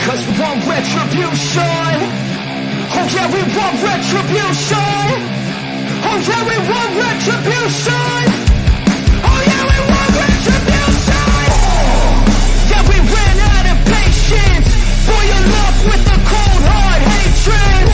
Cause we want retribution. Oh yeah, we want retribution. Oh yeah, we want retribution. Oh yeah, we want retribution. Yeah, we ran out of patience for your love with the cold hard hatred.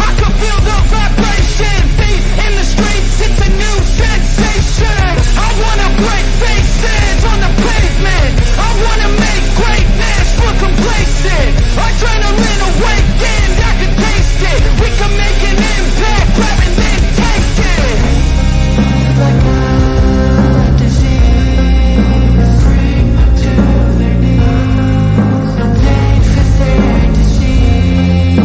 I can feel the vibration, feet in the streets, it's a new sensation. I wanna break faces on the pavement. I wanna make greatness look complacent. Adrenaline awakened, I can taste it. We can make an impact, grab and then take it. Like a disease, bring them to their knees. Paid for their disease.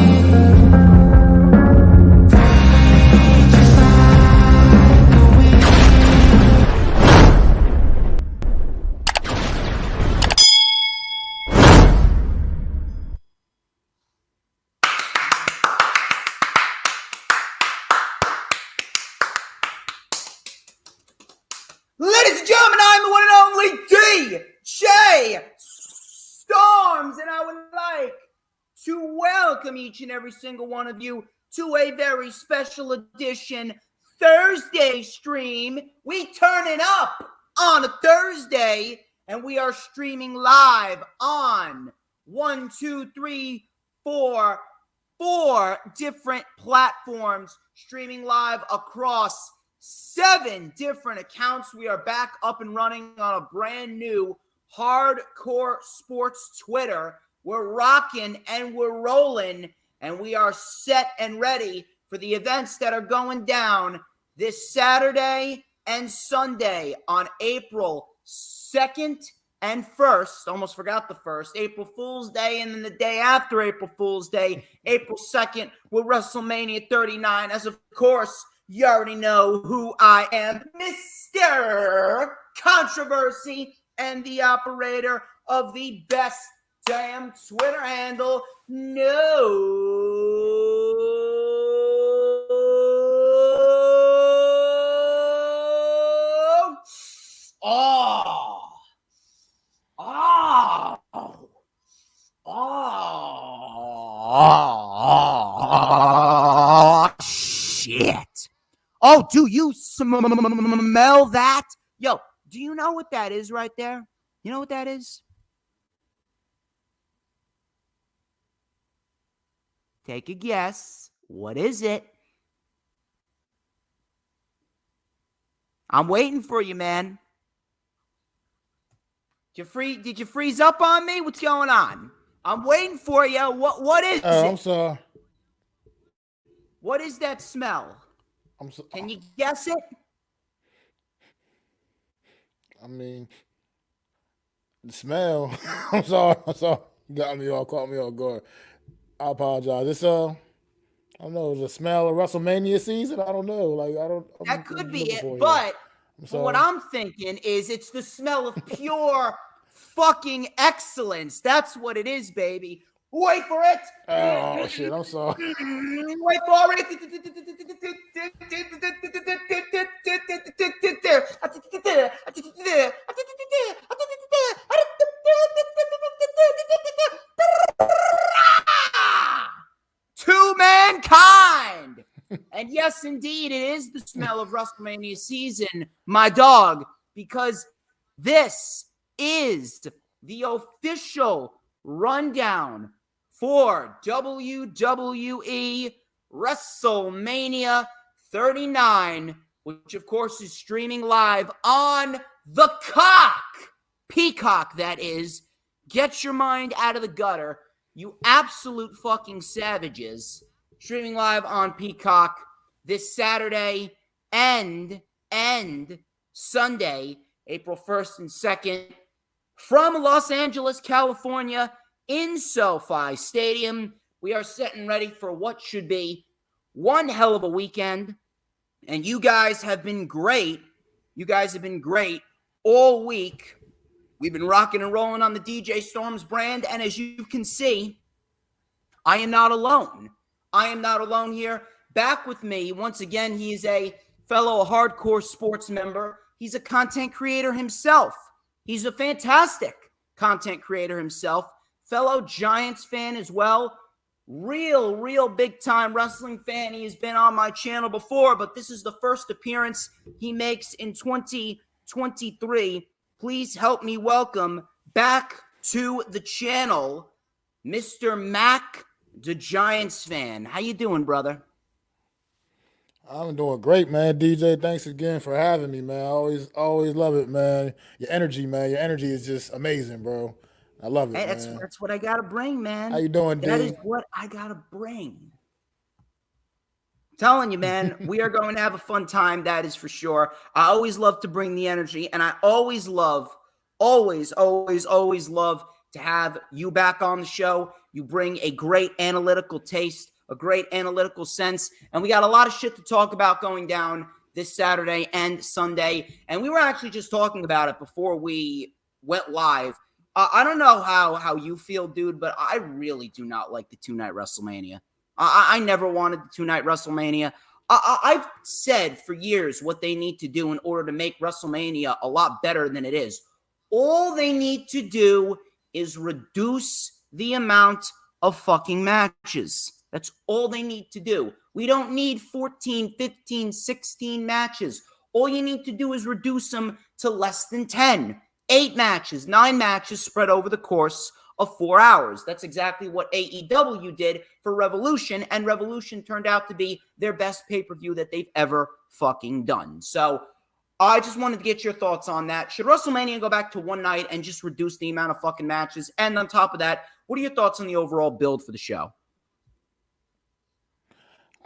Just like a weed. Ladies and gentlemen, I'm the one and only DJ Storms, and I would like to welcome each and every single one of you to a very special edition Thursday stream. We turn it up on a Thursday, and we are streaming live on 4 different platforms, streaming live across 7 different accounts. We are back up and running on a brand new Hardcore Sports Twitter. We're rocking and we're rolling, and we are set and ready for the events that are going down this Saturday and Sunday on April 2nd and 1st. Almost forgot the 1st. April Fool's Day, and then the day after April Fool's Day, April 2nd, with WrestleMania 39. As of course, you already know who I am, Mr. Controversy, and the operator of the best damn Twitter handle. No. Shit. Oh, do you smell that? Yo, do you know what that is right there? You know what that is? Take a guess. What is it? I'm waiting for you, man. Did you freeze up on me? What's going on? I'm waiting for you. What is it? I'm sorry. What is that smell? Can you guess it? I mean, the smell. I'm sorry. You got me all, caught me off guard. I apologize. It's I don't know, the smell of WrestleMania season. I don't know. That could be it, but what I'm thinking is it's the smell of pure fucking excellence. That's what it is, baby. Wait for it. Oh shit! I'm sorry. Wait for it. To mankind. And yes, indeed, it is the smell of WrestleMania season, my dog, because this is the official rundown for WWE WrestleMania 39, which of course is streaming live on the Peacock, that is. Get your mind out of the gutter, you absolute fucking savages. Streaming live on Peacock this Saturday and Sunday, April 1st and 2nd, from Los Angeles, California, in SoFi Stadium. We are set and ready for what should be one hell of a weekend. And you guys have been great. You guys have been great all week. We've been rocking and rolling on the DJ Storms brand. And as you can see, I am not alone. I am not alone here. Back with me, once again, he is a fellow hardcore sports member. He's a content creator himself. He's a fantastic content creator himself. fellow Giants fan as well. Real big time wrestling fan. He has been on my channel before, but this is the first appearance he makes in 2023. Please help me welcome back to the channel, Mr. Mac, the Giants fan. How you doing, brother? I'm doing great, man. DJ, thanks again for having me, man. I always love it, man. Your energy, man. Your energy is just amazing, bro. I love it, Hey, man. that's what I gotta bring, man. How you doing, That D? is what I gotta bring. Telling you, man, we are going to have a fun time. That is for sure. I always love to bring the energy, and I always love to have you back on the show. You bring a great analytical taste, a great analytical sense, and we got a lot of shit to talk about going down this Saturday and Sunday. And we were actually just talking about it before we went live. I don't know how you feel, dude, but I really do not like the two-night WrestleMania. I never wanted the two-night WrestleMania. I've said for years what they need to do in order to make WrestleMania a lot better than it is. All they need to do is reduce the amount of fucking matches. That's all they need to do. We don't need 14, 15, 16 matches. All you need to do is reduce them to less than 10. 8 matches, 9 matches spread over the course of 4 hours. That's exactly what AEW did for Revolution, and Revolution turned out to be their best pay-per-view that they've ever fucking done. So I just wanted to get your thoughts on that. Should WrestleMania go back to one night and just reduce the amount of fucking matches? And on top of that, what are your thoughts on the overall build for the show?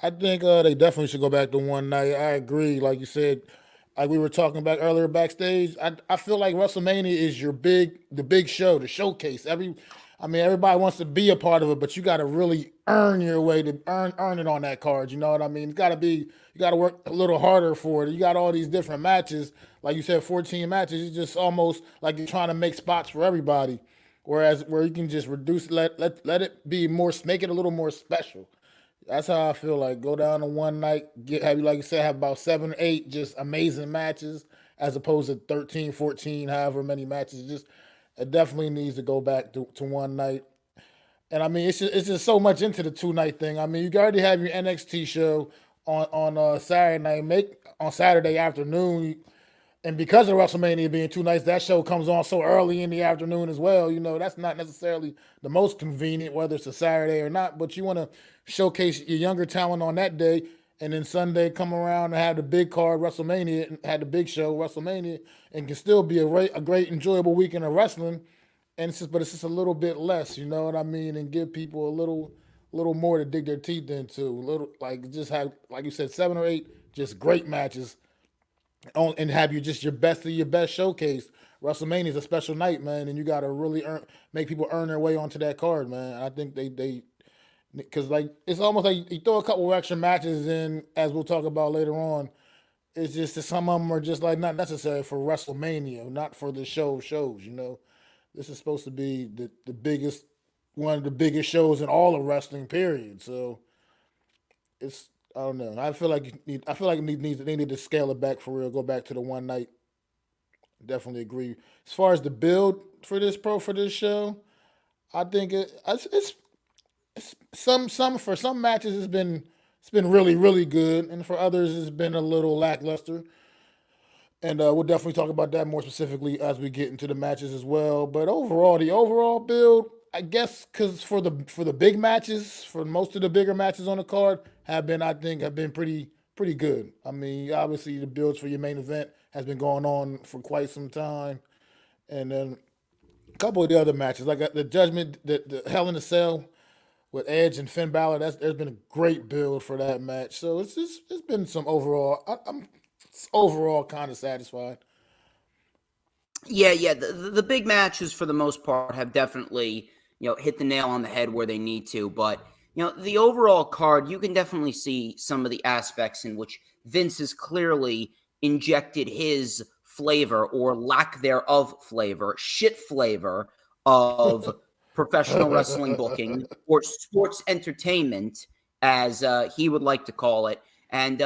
I think they definitely should go back to one night. I agree. Like you said, like we were talking about earlier backstage, I feel like WrestleMania is the big show, the showcase. Everybody wants to be a part of it, but you got to really earn your way to earn it on that card. You know what I mean? You got to work a little harder for it. You got all these different matches, like you said, 14 matches. It's just almost like you're trying to make spots for everybody. Whereas where you can just reduce, let it be more, make it a little more special. That's how I feel like. Go down to one night, like you said, have about 7 or 8 just amazing matches as opposed to 13, 14, however many matches. It definitely needs to go back to one night. And I mean, it's just so much into the 2-night thing. I mean, you already have your NXT show on Saturday night, on Saturday afternoon. And because of WrestleMania being 2 nights, that show comes on so early in the afternoon as well. You know, that's not necessarily the most convenient, whether it's a Saturday or not, but you want to showcase your younger talent on that day, and then Sunday come around and have the big card, WrestleMania, and have the big show, WrestleMania, and can still be a great, enjoyable weekend of wrestling. And it's just a little bit less, you know what I mean, and give people a little more to dig their teeth into. Just have, like you said, 7 or 8 just great matches. And have you just your best of your best showcase. WrestleMania is a special night, man, and you got to really make people earn their way onto that card, man. I think they because like it's almost like you throw a couple of extra matches in, as we'll talk about later on. It's just that some of them are just like not necessary for WrestleMania, not for the shows. You know, this is supposed to be the biggest, one of the biggest shows in all of wrestling, period. So it's. I don't know. I feel like they need to scale it back for real. Go back to the one night. Definitely agree. As far as the build for this show, I think it's for some matches it's been really really good, and for others it's been a little lackluster. And we'll definitely talk about that more specifically as we get into the matches as well. But the overall build, I guess, because for the big matches, for most of the bigger matches on the card have been pretty good. I mean, obviously the builds for your main event has been going on for quite some time, and then a couple of the other matches, like the Judgment, the Hell in a Cell with Edge and Finn Balor, there's been a great build for that match. So it's been some overall. I'm overall kind of satisfied. Yeah. The big matches for the most part have definitely hit the nail on the head where they need to, but the overall card, you can definitely see some of the aspects in which Vince has clearly injected his flavor or lack thereof flavor, shit flavor of professional wrestling booking or sports entertainment, as he would like to call it. And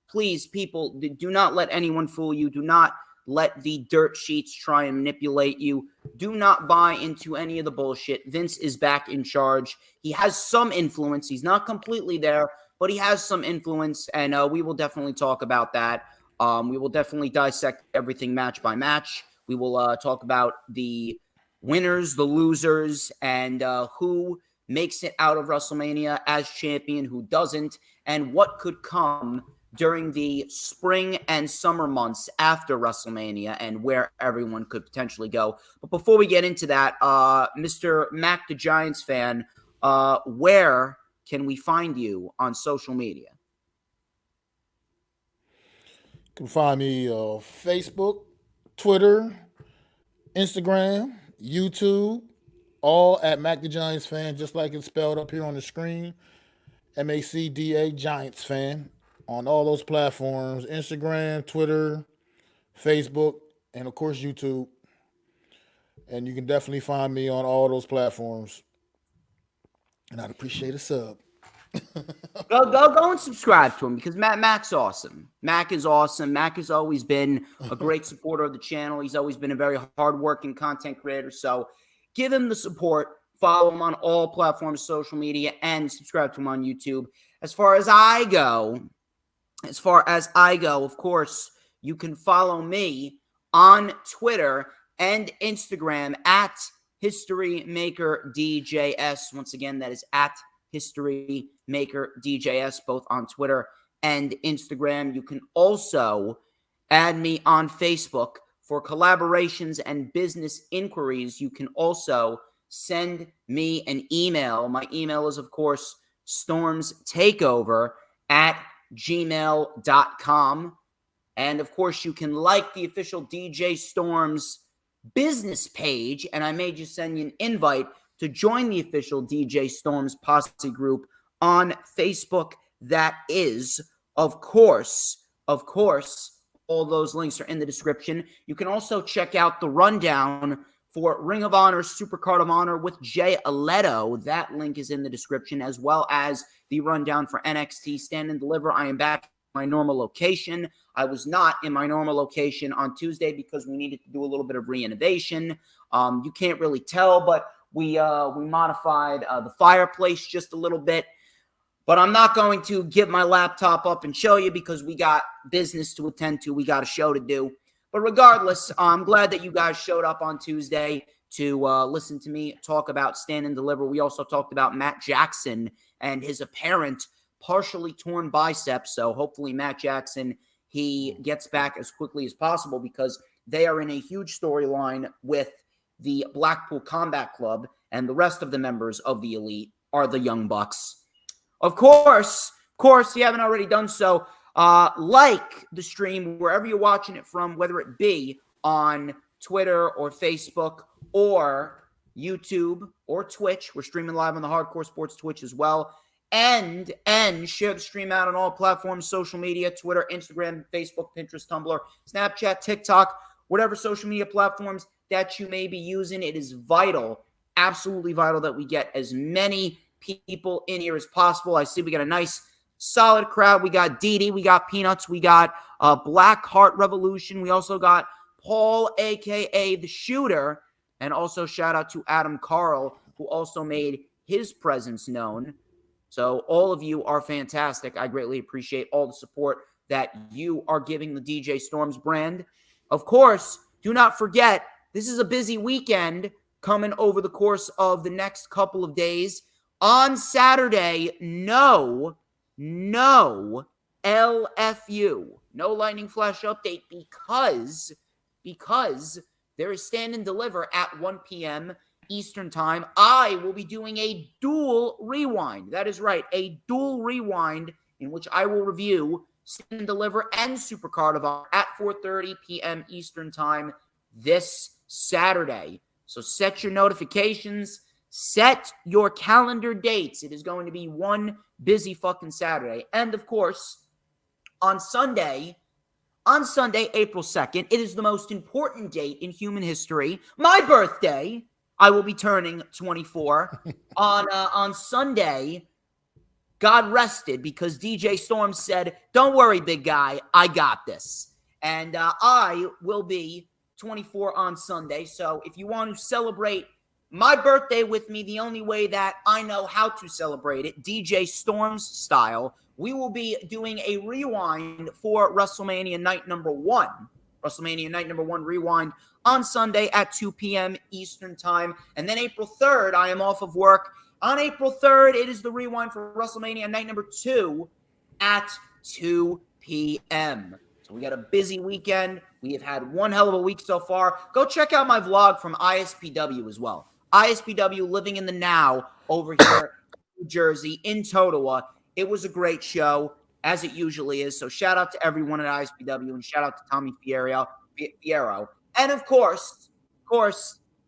please, people, do not let anyone fool you. Do not let the dirt sheets try and manipulate you. Do not buy into any of the bullshit. Vince is back in charge. He has some influence. He's not completely there, but he has some influence, and we will definitely talk about that. We will definitely dissect everything match by match. We will talk about the winners, the losers, and who makes it out of WrestleMania as champion, who doesn't, and what could come during the spring and summer months after WrestleMania and where everyone could potentially go. But before we get into that, Mr. Mac the Giants fan, where can we find you on social media? You can find me on Facebook, Twitter, Instagram, YouTube, all at Mac the Giants fan, just like it's spelled up here on the screen. MACDA Giants fan on all those platforms, Instagram, Twitter, Facebook, and of course YouTube. And you can definitely find me on all those platforms. And I'd appreciate a sub. Go and subscribe to him because Mac's awesome. Mac is awesome. Mac has always been a great supporter of the channel. He's always been a very hardworking content creator. So give him the support. Follow him on all platforms, social media, and subscribe to him on YouTube. As far as I go, of course, you can follow me on Twitter and Instagram at HistoryMakerDJS. Once again, that is at HistoryMakerDJS, both on Twitter and Instagram. You can also add me on Facebook for collaborations and business inquiries. You can also send me an email. My email is, of course, StormsTakeOver@gmail.com. And, of course, you can like the official DJ Storms business page, and I may just send you an invite to join the official DJ Storms Posse group on Facebook. That is, of course, all those links are in the description. You can also check out the rundown for Ring of Honor, Supercard of Honor with Jay Alletto. That link is in the description, as well as the rundown for NXT Stand and Deliver. I am back at my normal location. I was not in my normal location on Tuesday because we needed to do a little bit of re-innovation. You can't really tell, but we modified the fireplace just a little bit. But I'm not going to get my laptop up and show you because we got business to attend to. We got a show to do. But regardless, I'm glad that you guys showed up on Tuesday to listen to me talk about Stand and Deliver. We also talked about Matt Jackson and his apparent partially torn biceps. So hopefully Matt Jackson, he gets back as quickly as possible because they are in a huge storyline with the Blackpool Combat Club, and the rest of the members of the Elite are the Young Bucks. Of course, if you haven't already done so, like the stream wherever you're watching it from, whether it be on Twitter or Facebook or YouTube or Twitch. We're streaming live on the Hardcore Sports Twitch as well. And share the stream out on all platforms, social media, Twitter, Instagram, Facebook, Pinterest, Tumblr, Snapchat, TikTok, whatever social media platforms that you may be using. It is vital, absolutely vital, that we get as many people in here as possible. I see we got a nice solid crowd. We got Dee, we got Peanuts, we got Black Heart Revolution. We also got Paul, a.k.a. The Shooter. And also shout out to Adam Carl, who also made his presence known. So all of you are fantastic. I greatly appreciate all the support that you are giving the DJ Storms brand. Of course, do not forget, this is a busy weekend coming over the course of the next couple of days. On Saturday, no LFU, no Lightning Flash update because there is Stand and Deliver at 1 p.m. Eastern Time. I will be doing a dual rewind. That is right, a dual rewind in which I will review Stand and Deliver and Supercard of Honor at 4:30 p.m. Eastern Time this Saturday. So set your notifications, set your calendar dates. It is going to be one busy fucking Saturday. And of course, on Sunday, April 2nd, it is the most important date in human history. My birthday. I will be turning 24 on Sunday. God rested because DJ Storm said, "Don't worry, big guy, I got this." And I will be 24 on Sunday. So if you want to celebrate my birthday with me, the only way that I know how to celebrate it, DJ Storms style, we will be doing a rewind for WrestleMania night number 1. WrestleMania night number 1 rewind on Sunday at 2 p.m. Eastern time. And then April 3rd, I am off of work. On April 3rd, it is the rewind for WrestleMania night number 2 at 2 p.m. So we got a busy weekend. We have had one hell of a week so far. Go check out my vlog from ISPW as well. ISPW Living in the Now over here in New Jersey, in Totowa. It was a great show, as it usually is. So shout out to everyone at ISPW and shout out to Tommy Fierro. And of course,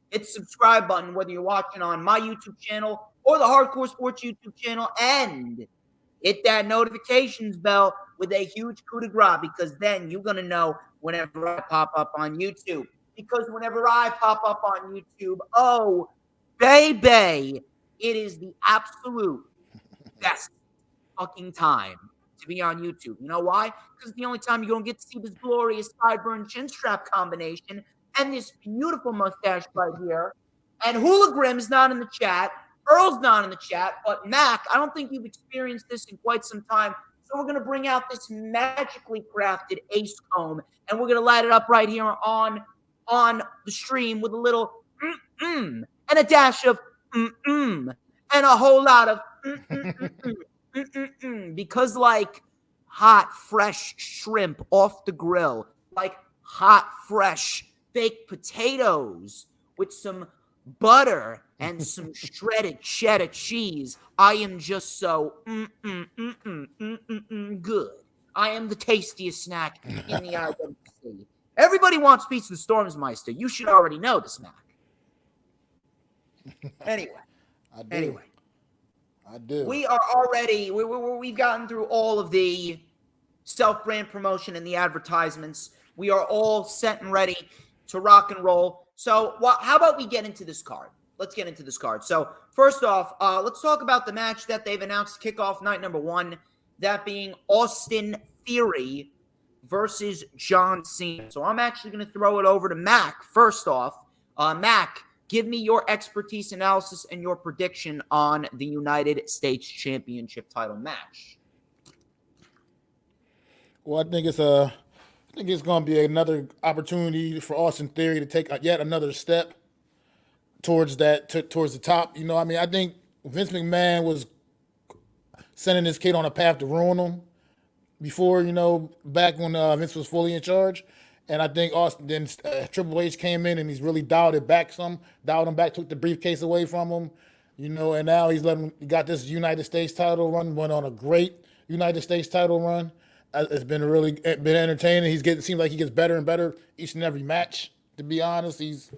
hit the subscribe button, whether you're watching on my YouTube channel or the Hardcore Sports YouTube channel, and hit that notifications bell with a huge coup de grace, because then you're going to know whenever I pop up on YouTube. Because whenever I pop up on YouTube, oh, baby, it is the absolute best fucking time to be on YouTube. You know why? Because it's the only time you're going to get to see this glorious sideburn chin strap combination and this beautiful mustache right here. And Hula Grim's not in the chat. Earl's not in the chat. But Mac, I don't think you've experienced this in quite some time. So we're going to bring out this magically crafted ace comb, and we're going to light it up right here on the stream with a little and a dash of and a whole lot of because like hot, fresh shrimp off the grill, like hot, fresh baked potatoes with some butter and some shredded cheddar cheese. I am just so good. I am the tastiest snack in the IWC. Everybody wants piece of the Stormsmeister. You should already know this, Mac. Anyway. I do. We are already, we've gotten through all of the self-brand promotion and the advertisements. We are all set and ready to rock and roll. So how about we get into this card? Let's get into this card. So first off, let's talk about the match that they've announced to kick off night number 1, that being Austin Theory versus John Cena. So I'm actually going to throw it over to Mac first off. Mac, give me your expertise, analysis, and your prediction on the United States Championship title match. Well, I think it's going to be another opportunity for Austin Theory to take yet another step towards towards the top. You know, I mean, I think Vince McMahon was sending his kid on a path to ruin him before, you know, back when Vince was fully in charge. And I think Triple H came in and he's really dialed him back, took the briefcase away from him, you know, and now he got this United States title run, went on a great United States title run. It's been entertaining. Seems like he gets better and better each and every match, to be honest. He's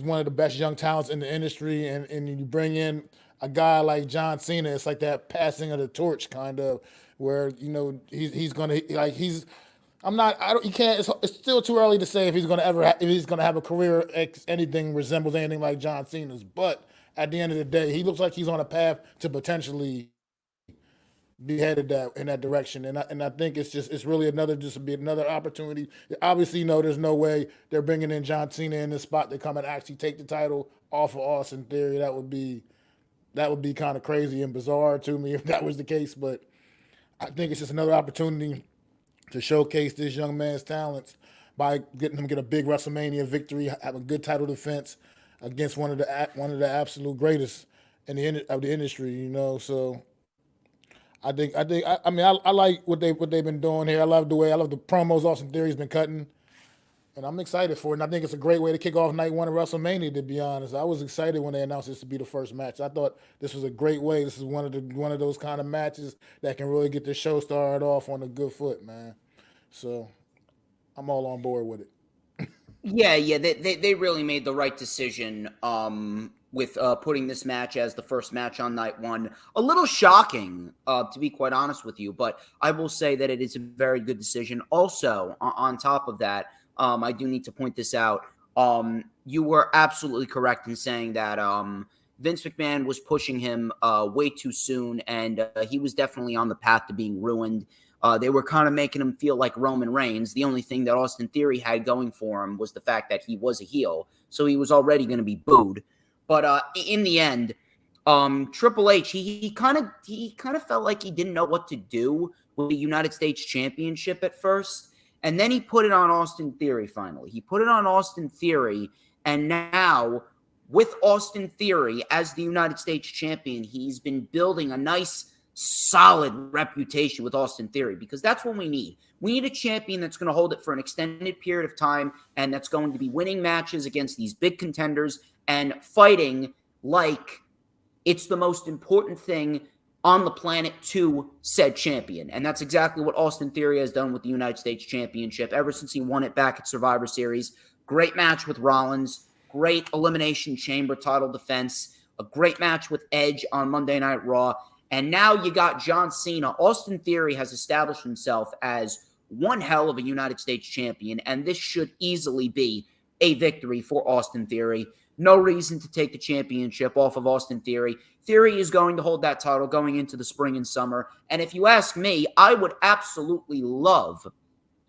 one of the best young talents in the industry, and you bring in a guy like John Cena, it's like that passing of the torch kind of, where, you know, it's still too early to say if he's going to have a career anything resembles anything like John Cena's. But at the end of the day, he looks like he's on a path to potentially be headed in that direction. And I think it's really another opportunity. Obviously, you know, there's no way they're bringing in John Cena in this spot to come and actually take the title off of Austin Theory. That would be kind of crazy and bizarre to me if that was the case. But I think it's just another opportunity to showcase this young man's talents by getting him to get a big WrestleMania victory, have a good title defense against one of the absolute greatest of the industry, you know. So I like what they've been doing here. I love the promos Austin Theory's been cutting, and I'm excited for it. And I think it's a great way to kick off night 1 of WrestleMania, to be honest. I was excited when they announced this to be the first match. I thought this was a great way. This is one of those kind of matches that can really get the show started off on a good foot, man. So I'm all on board with it. Yeah, they really made the right decision with putting this match as the first match on night 1. A little shocking, to be quite honest with you, but I will say that it is a very good decision. Also, on top of that, I do need to point this out. You were absolutely correct in saying that Vince McMahon was pushing him way too soon, and he was definitely on the path to being ruined. They were kind of making him feel like Roman Reigns. The only thing that Austin Theory had going for him was the fact that he was a heel, so he was already going to be booed. But in the end, Triple H, he kind of felt like he didn't know what to do with the United States Championship at first, and then he put it on Austin Theory. Finally, he put it on Austin Theory, and now with Austin Theory as the United States Champion, he's been building a nice, solid reputation with Austin Theory, because that's what we need. We need a champion that's going to hold it for an extended period of time, and that's going to be winning matches against these big contenders and fighting like it's the most important thing on the planet to said champion. And that's exactly what Austin Theory has done with the United States Championship ever since he won it back at Survivor Series. Great match with Rollins, great Elimination Chamber title defense, a great match with Edge on Monday Night Raw, and now you got John Cena. Austin Theory has established himself as one hell of a United States champion, and this should easily be a victory for Austin Theory. No reason to take the championship off of Austin Theory. Theory is going to hold that title going into the spring and summer. And if you ask me, I would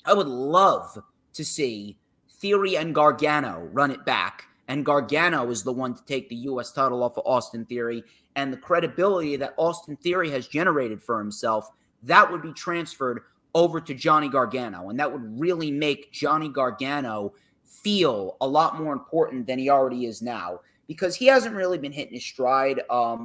love to see Theory and Gargano run it back. And Gargano is the one to take the U.S. title off of Austin Theory. And the credibility that Austin Theory has generated for himself, that would be transferred over to Johnny Gargano. And that would really make Johnny Gargano feel a lot more important than he already is now, because he hasn't really been hitting his stride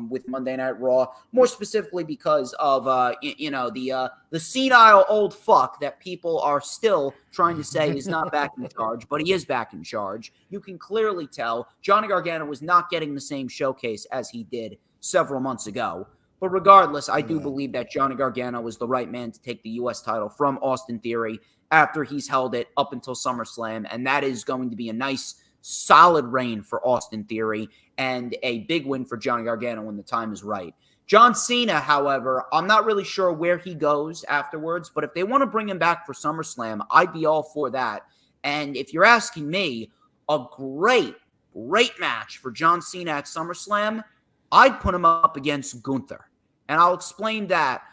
with Monday Night Raw, more specifically because of the senile old fuck that people are still trying to say is not back in charge, but he is back in charge. You can clearly tell Johnny Gargano was not getting the same showcase as he did several months ago. But regardless, I do believe that Johnny Gargano is the right man to take the U.S. title from Austin Theory after he's held it up until SummerSlam, and that is going to be a nice, solid reign for Austin Theory and a big win for Johnny Gargano when the time is right. John Cena, however, I'm not really sure where he goes afterwards, but if they want to bring him back for SummerSlam, I'd be all for that. And if you're asking me, a great match for John Cena at SummerSlam, I'd put him up against Gunther. And I'll explain that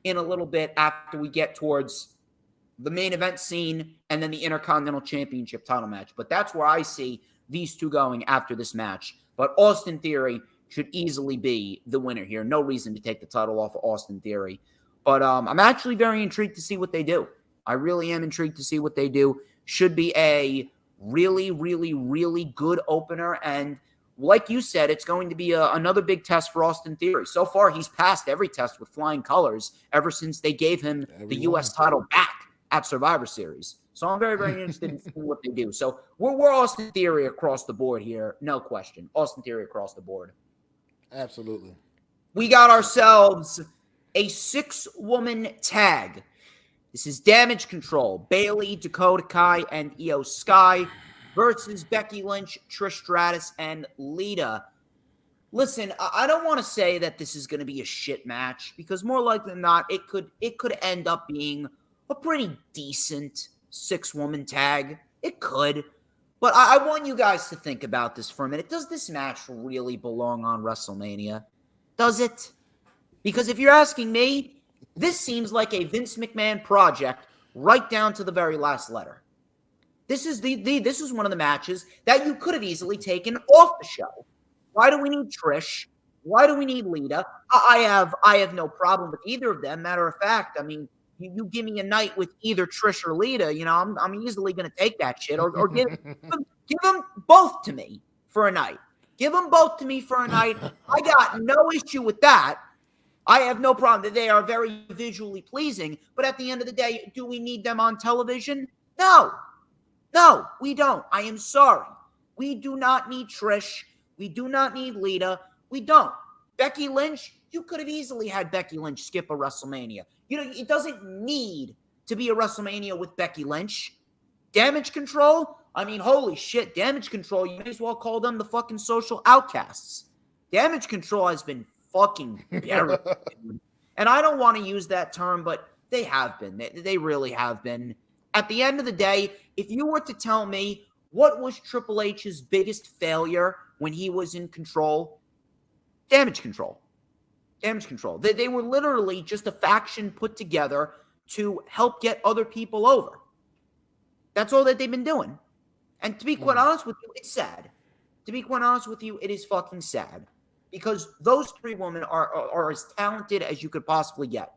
in a little bit after we get towards the main event scene and then the Intercontinental Championship title match. But that's where I see these two going after this match. But Austin Theory should easily be the winner here. No reason to take the title off of Austin Theory. But I'm actually very intrigued to see what they do. I really am intrigued to see what they do. Should be a really, really, really good opener. And like you said, it's going to be another big test for Austin Theory. So far, he's passed every test with flying colors ever since they gave him the U.S. title back at Survivor Series. So I'm very, very interested in seeing what they do. So we're Austin Theory across the board here. No question. Austin Theory across the board. Absolutely. We got ourselves a 6-woman tag. This is Damage Control. Bayley, Dakota Kai, and Io Sky versus Becky Lynch, Trish Stratus, and Lita. Listen, I don't want to say that this is going to be a shit match, because more likely than not, it could end up being a pretty decent 6-woman tag. It could. But I want you guys to think about this for a minute. Does this match really belong on WrestleMania? Does it? Because if you're asking me, this seems like a Vince McMahon project right down to the very last letter. This is this is one of the matches that you could have easily taken off the show. Why do we need Trish? Why do we need Lita? I have no problem with either of them. Matter of fact, I mean, you give me a night with either Trish or Lita, I'm easily going to take that shit, or give them both to me for a night. Give them both to me for a night. I got no issue with that. I have no problem that they are very visually pleasing, but at the end of the day, do we need them on television? No, we don't. I am sorry. We do not need Trish. We do not need Lita. We don't. Becky Lynch, you could have easily had Becky Lynch skip a WrestleMania. It doesn't need to be a WrestleMania with Becky Lynch. Damage Control? I mean, holy shit, Damage Control, you may as well call them the fucking social outcasts. Damage Control has been fucking buried. And I don't want to use that term, but they have been. They really have been. At the end of the day, if you were to tell me what was Triple H's biggest failure when he was in control, Damage Control. Damage Control. They were literally just a faction put together to help get other people over. That's all that they've been doing. And to be quite honest with you, it's sad. To be quite honest with you, it is fucking sad. Because those three women are as talented as you could possibly get.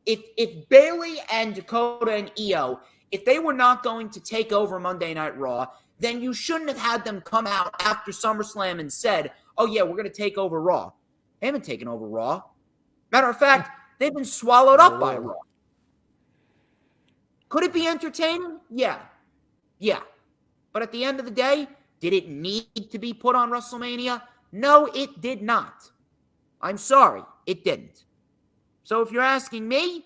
If Bayley and Dakota and Io, if they were not going to take over Monday Night Raw, then you shouldn't have had them come out after SummerSlam and said, oh yeah, we're going to take over Raw. They haven't taken over Raw. Matter of fact, they've been swallowed up by Raw. Could it be entertaining? Yeah. Yeah. But at the end of the day, did it need to be put on WrestleMania? No, it did not. I'm sorry, it didn't. So if you're asking me,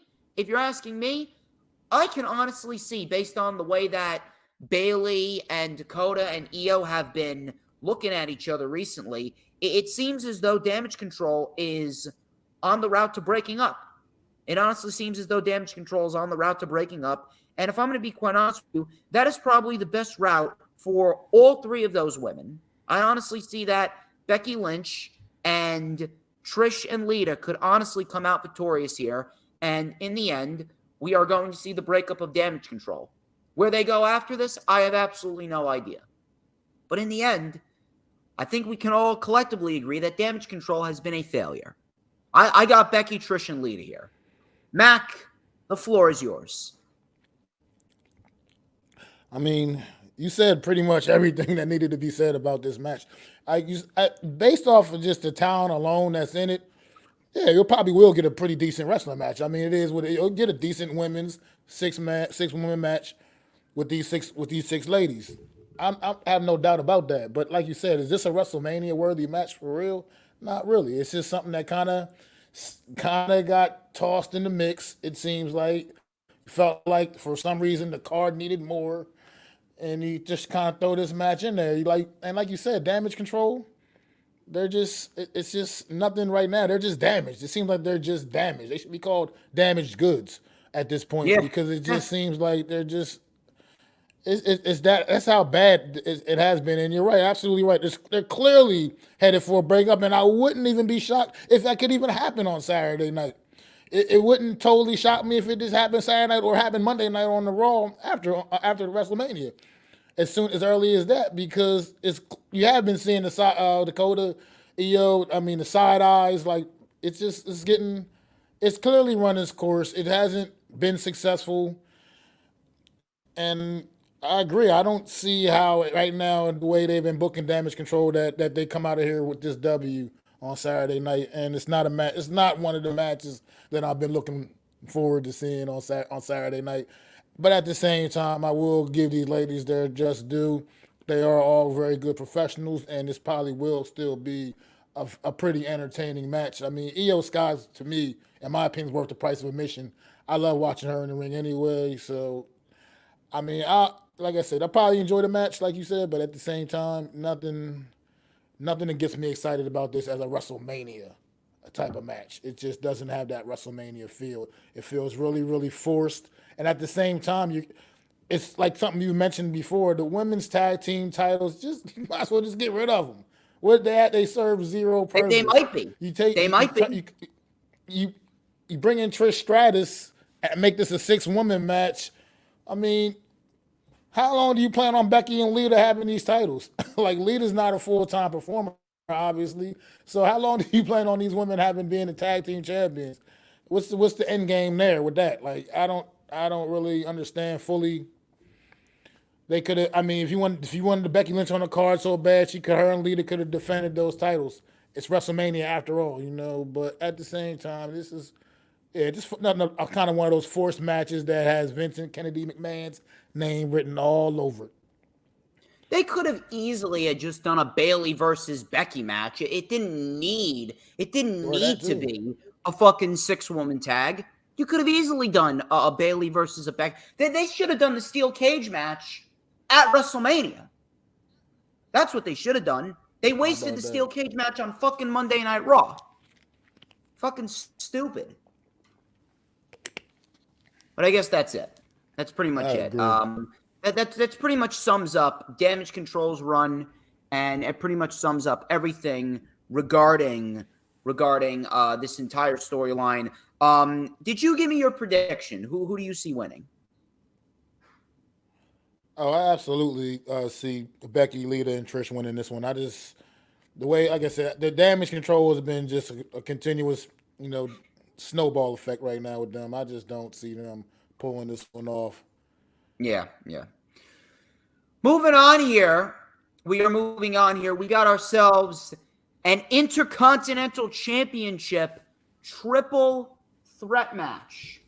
I can honestly see, based on the way that Bayley and Dakota and Io have been looking at each other recently, it seems as though Damage Control is on the route to breaking up. It honestly seems as though Damage Control is on the route to breaking up. And if I'm going to be quite honest with you, that is probably the best route for all three of those women. I honestly see that Becky Lynch and Trish and Lita could honestly come out victorious here. And in the end, we are going to see the breakup of Damage Control. Where they go after this, I have absolutely no idea. But in the end, I think we can all collectively agree that Damage Control has been a failure. I got Becky, Trish, and Lita here. Mac, the floor is yours. I mean, you said pretty much everything that needed to be said about this match. Based off of just the talent alone that's in it, yeah, you probably will get a pretty decent wrestling match. I mean, it is what you'll get a decent women's six woman match with these six ladies. I have no doubt about that. But like you said, is this a WrestleMania worthy match for real? Not really. It's just something that kind of got tossed in the mix. It seems like felt like for some reason the card needed more, and you just kind of throw this match in there. Like you said, Damage Control. It's just nothing right now. They're just damaged. It seems like they're just damaged. They should be called damaged goods at this point because it just seems like they're just. That's how bad it has been, and you're right, absolutely right. They're clearly headed for a breakup, and I wouldn't even be shocked if that could even happen on Saturday night. It wouldn't totally shock me if it just happened Saturday night or happened Monday night on the Raw after the WrestleMania, as early as that, because you have been seeing the Dakota, Io, the side eyes, like it's clearly run its course. It hasn't been successful, and I agree. I don't see how right now, the way they've been booking Damage Control, that they come out of here with this W on Saturday night, and it's not a match. It's not one of the matches that I've been looking forward to seeing on Saturday night. But at the same time, I will give these ladies their just due. They are all very good professionals, and this probably will still be a pretty entertaining match. I mean, Io Sky, to me, in my opinion, is worth the price of admission. I love watching her in the ring anyway, so I mean, like I said, I probably enjoy the match, like you said, but at the same time, nothing that gets me excited about this as a WrestleMania type of match. It just doesn't have that WrestleMania feel. It feels really, really forced. And at the same time, it's like something you mentioned before, the women's tag team titles, you might as well just get rid of them. What they serve zero purpose. They might be. You bring in Trish Stratus and make this a 6-woman match. I mean, how long do you plan on Becky and Lita having these titles? Like, Lita's not a full-time performer, obviously. So how long do you plan on these women being the tag team champions? What's the end game there with that? Like, I don't really understand fully. They could have. I mean, if you wanted the Becky Lynch on the card so bad, her and Lita could have defended those titles. It's WrestleMania after all, But at the same time, this is. Yeah, just kind of one of those forced matches that has Vincent Kennedy McMahon's name written all over it. They could have easily just done a Bayley versus Becky match. It didn't need to be a fucking 6-woman tag. You could have easily done a Bayley versus a Becky. They should have done the steel cage match at WrestleMania. That's what they should have done. They wasted the steel cage match on fucking Monday Night Raw. Fucking stupid. But I guess that's it. That's pretty much it. That's pretty much sums up Damage Control's run, and it pretty much sums up everything regarding regarding this entire storyline. Did you give me your prediction? Who do you see winning? Oh, I absolutely see Becky, Lita, and Trish winning this one. The way, like I said, the damage control has been just a continuous, snowball effect right now with them. I just don't see them pulling this one off. Yeah. Moving on here. We got ourselves an Intercontinental Championship triple threat match.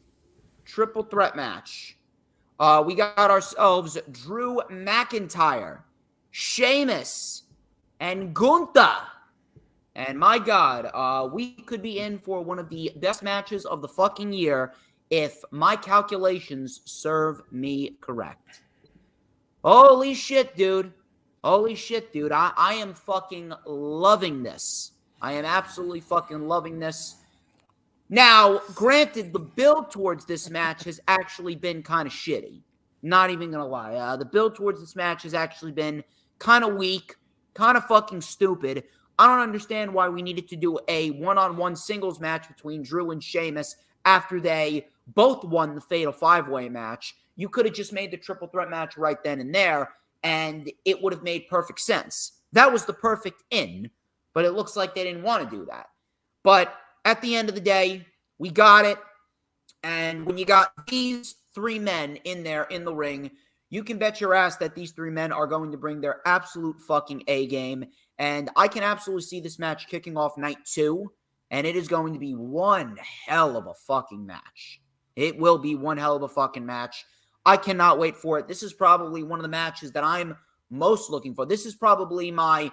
We got ourselves Drew McIntyre, Sheamus, and Gunther. And my God, we could be in for one of the best matches of the fucking year if my calculations serve me correct. Holy shit, dude. I am fucking loving this. I am absolutely fucking loving this. Now, granted, the build towards this match has actually been kind of shitty. Not even going to lie. The build towards this match has actually been kind of weak, kind of fucking stupid. I don't understand why we needed to do a one-on-one singles match between Drew and Sheamus after they both won the Fatal 5-Way match. You could have just made the triple threat match right then and there, and it would have made perfect sense. That was the perfect in, but it looks like they didn't want to do that. But at the end of the day, we got it. And when you got these three men in there in the ring, you can bet your ass that these three men are going to bring their absolute fucking A game. And I can absolutely see this match kicking off night 2. And it is going to be one hell of a fucking match. It will be one hell of a fucking match. I cannot wait for it. This is probably one of the matches that I'm most looking for. This is probably my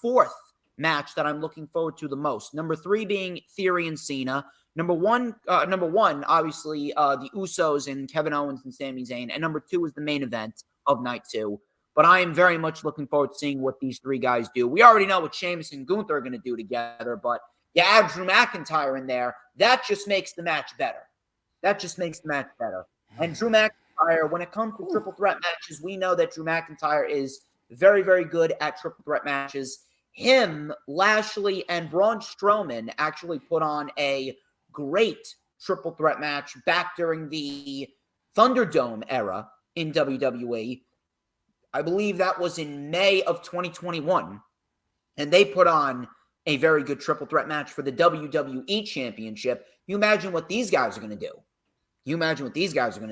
fourth match that I'm looking forward to the most. Number 3 being Theory and Cena. Number one, obviously, the Usos and Kevin Owens and Sami Zayn. And number 2 is the main event of night 2. But I am very much looking forward to seeing what these three guys do. We already know what Sheamus and Gunther are going to do together, but you add Drew McIntyre in there, that just makes the match better. And Drew McIntyre, when it comes to triple threat matches, we know that Drew McIntyre is very, very good at triple threat matches. Him, Lashley, and Braun Strowman actually put on a great triple threat match back during the Thunderdome era in WWE. I believe that was in May of 2021. And they put on a very good triple threat match for the WWE Championship. You imagine what these guys are going to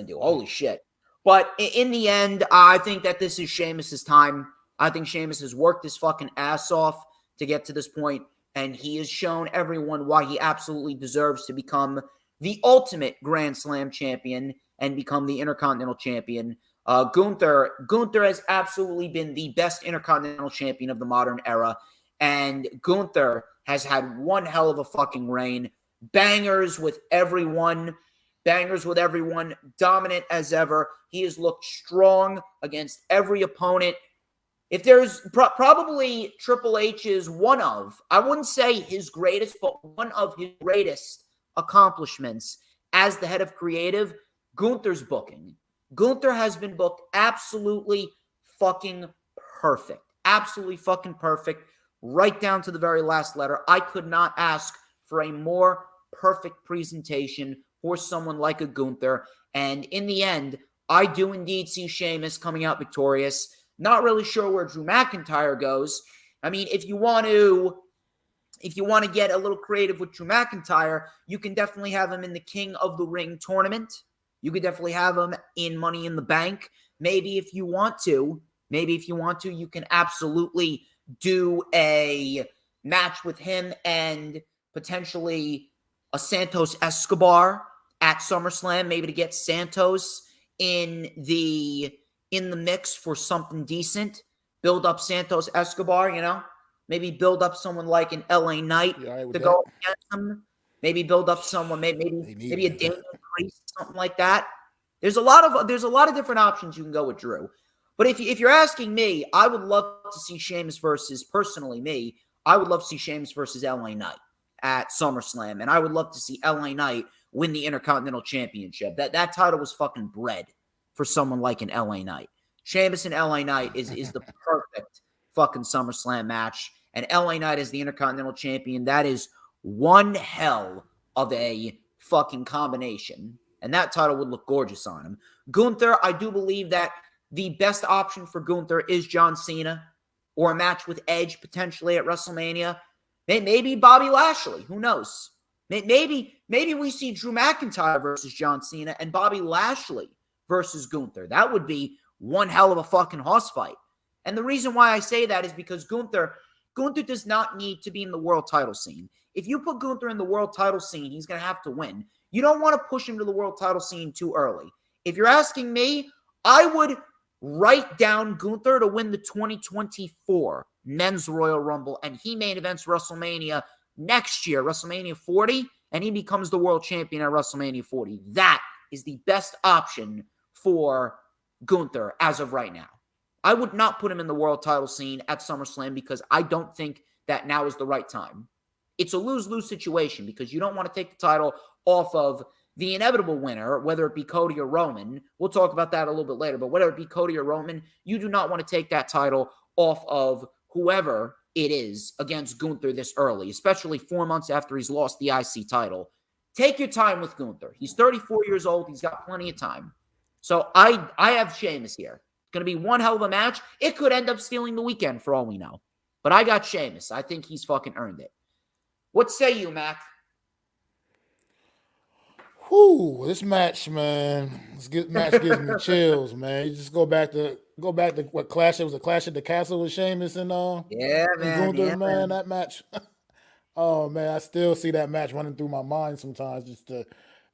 do. Holy shit. But in the end, I think that this is Sheamus' time. I think Sheamus has worked his fucking ass off to get to this point, and he has shown everyone why he absolutely deserves to become the ultimate Grand Slam champion and become the Intercontinental Champion. Gunther has absolutely been the best Intercontinental Champion of the modern era, and Gunther has had one hell of a fucking reign. Bangers with everyone, dominant as ever. He has looked strong against every opponent. If there's probably Triple H's I wouldn't say his greatest, but one of his greatest accomplishments as the head of creative, Gunther's booking. Gunther has been booked absolutely fucking perfect. Right down to the very last letter. I could not ask for a more perfect presentation for someone like a Gunther. And in the end, I do indeed see Sheamus coming out victorious. Not really sure where Drew McIntyre goes. I mean, if you want to get a little creative with Drew McIntyre, you can definitely have him in the King of the Ring tournament. You could definitely have him in Money in the Bank. Maybe if you want to, you can absolutely do a match with him and potentially a Santos Escobar at SummerSlam, maybe to get Santos in the mix for something decent. Build up Santos Escobar, maybe build up someone like an LA Knight to go against him. Maybe build up someone, maybe a Damian Priest, something like that. There's a lot of different options you can go with Drew. But if you're asking me, I would love to see Sheamus versus LA Knight at SummerSlam, and I would love to see LA Knight win the Intercontinental Championship. That title was fucking bred for someone like an LA Knight. Sheamus and LA Knight is the perfect fucking SummerSlam match, and LA Knight is the Intercontinental Champion. That is one hell of a fucking combination. And that title would look gorgeous on him. Gunther, I do believe that the best option for Gunther is John Cena or a match with Edge potentially at WrestleMania. Maybe Bobby Lashley. Who knows? Maybe we see Drew McIntyre versus John Cena and Bobby Lashley versus Gunther. That would be one hell of a fucking hoss fight. And the reason why I say that is because Gunther does not need to be in the world title scene. If you put Gunther in the world title scene, he's going to have to win. You don't want to push him to the world title scene too early. If you're asking me, I would write down Gunther to win the 2024 Men's Royal Rumble, and he main events WrestleMania next year, WrestleMania 40, and he becomes the world champion at WrestleMania 40. That is the best option for Gunther as of right now. I would not put him in the world title scene at SummerSlam because I don't think that now is the right time. It's a lose-lose situation because you don't want to take the title off of the inevitable winner, whether it be Cody or Roman. We'll talk about that a little bit later, but whether it be Cody or Roman, you do not want to take that title off of whoever it is against Gunther this early, especially 4 months after he's lost the IC title. Take your time with Gunther. He's 34 years old. He's got plenty of time. So I have Sheamus here. It's going to be one hell of a match. It could end up stealing the weekend for all we know. But I got Sheamus. I think he's fucking earned it. What say you, Mac? Whew, this match, man. This match gives me chills, man. You just go back to what Clash? It was a Clash at the Castle with Sheamus and Yeah, man. Gunther, Yeah, man. That match. Oh man, I still see that match running through my mind sometimes.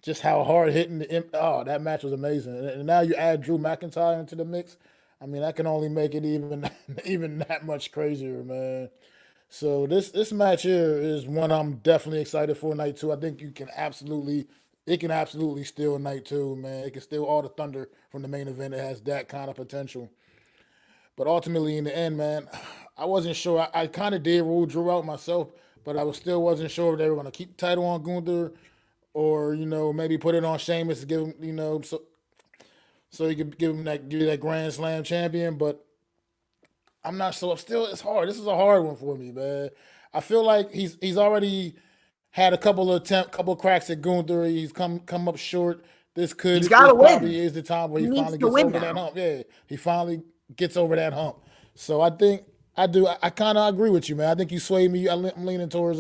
Just how hard hitting that match was amazing. And now you add Drew McIntyre into the mix. I mean, that can only make it even that much crazier, man. So this match here is one I'm definitely excited for night 2. I think it can absolutely steal night 2, man. It can steal all the thunder from the main event. It has that kind of potential. But ultimately, in the end, man, I wasn't sure. I kind of did rule Drew out myself, but I still wasn't sure if they were going to keep the title on Gunther or, maybe put it on Sheamus to give him, so he could give you that Grand Slam champion. But I'm not sure. It's hard. This is a hard one for me, man. I feel like he's already had a couple of cracks at Gunther. He's come up short. This probably is the time where he finally gets over that hump. Yeah, he finally gets over that hump. So I think I kind of agree with you, man. I think you swayed me. I'm leaning towards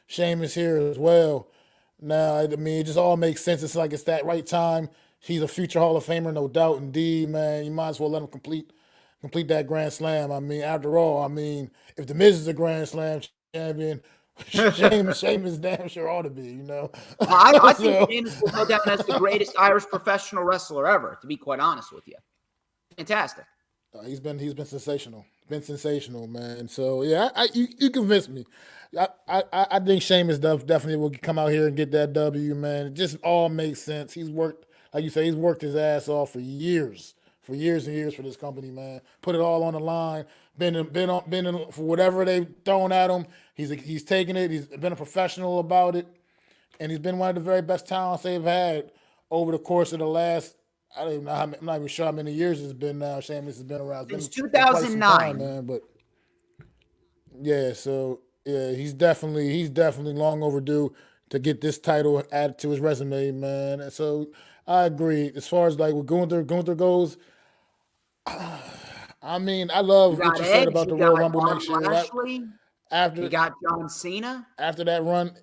Sheamus here as well. Now, I mean, it just all makes sense. It's like it's that right time. He's a future Hall of Famer, no doubt. Indeed, man. You might as well let him complete that Grand Slam. I mean, after all, if The Miz is a Grand Slam champion, Sheamus damn sure ought to be, I think Sheamus will go down as the greatest Irish professional wrestler ever, to be quite honest with you. Fantastic. He's been sensational. Been sensational, man. So yeah, you convinced me. I think Sheamus definitely will come out here and get that W, man. It just all makes sense. He's worked, like you say, he's worked his ass off for years and years for this company, man. Put it all on the line. Been in for whatever they've thrown at him. He's taken it. He's been a professional about it, and he's been one of the very best talents they've had over the course of the last. I don't even know. I'm not even sure how many years it's been now. Sheamus has been around since 2009, man. But yeah, so yeah, he's definitely long overdue to get this title added to his resume, man. And so I agree. As far as like with Gunther goes, I mean, I love what you said about the Royal Rumble next year. After you got John Cena. After that run,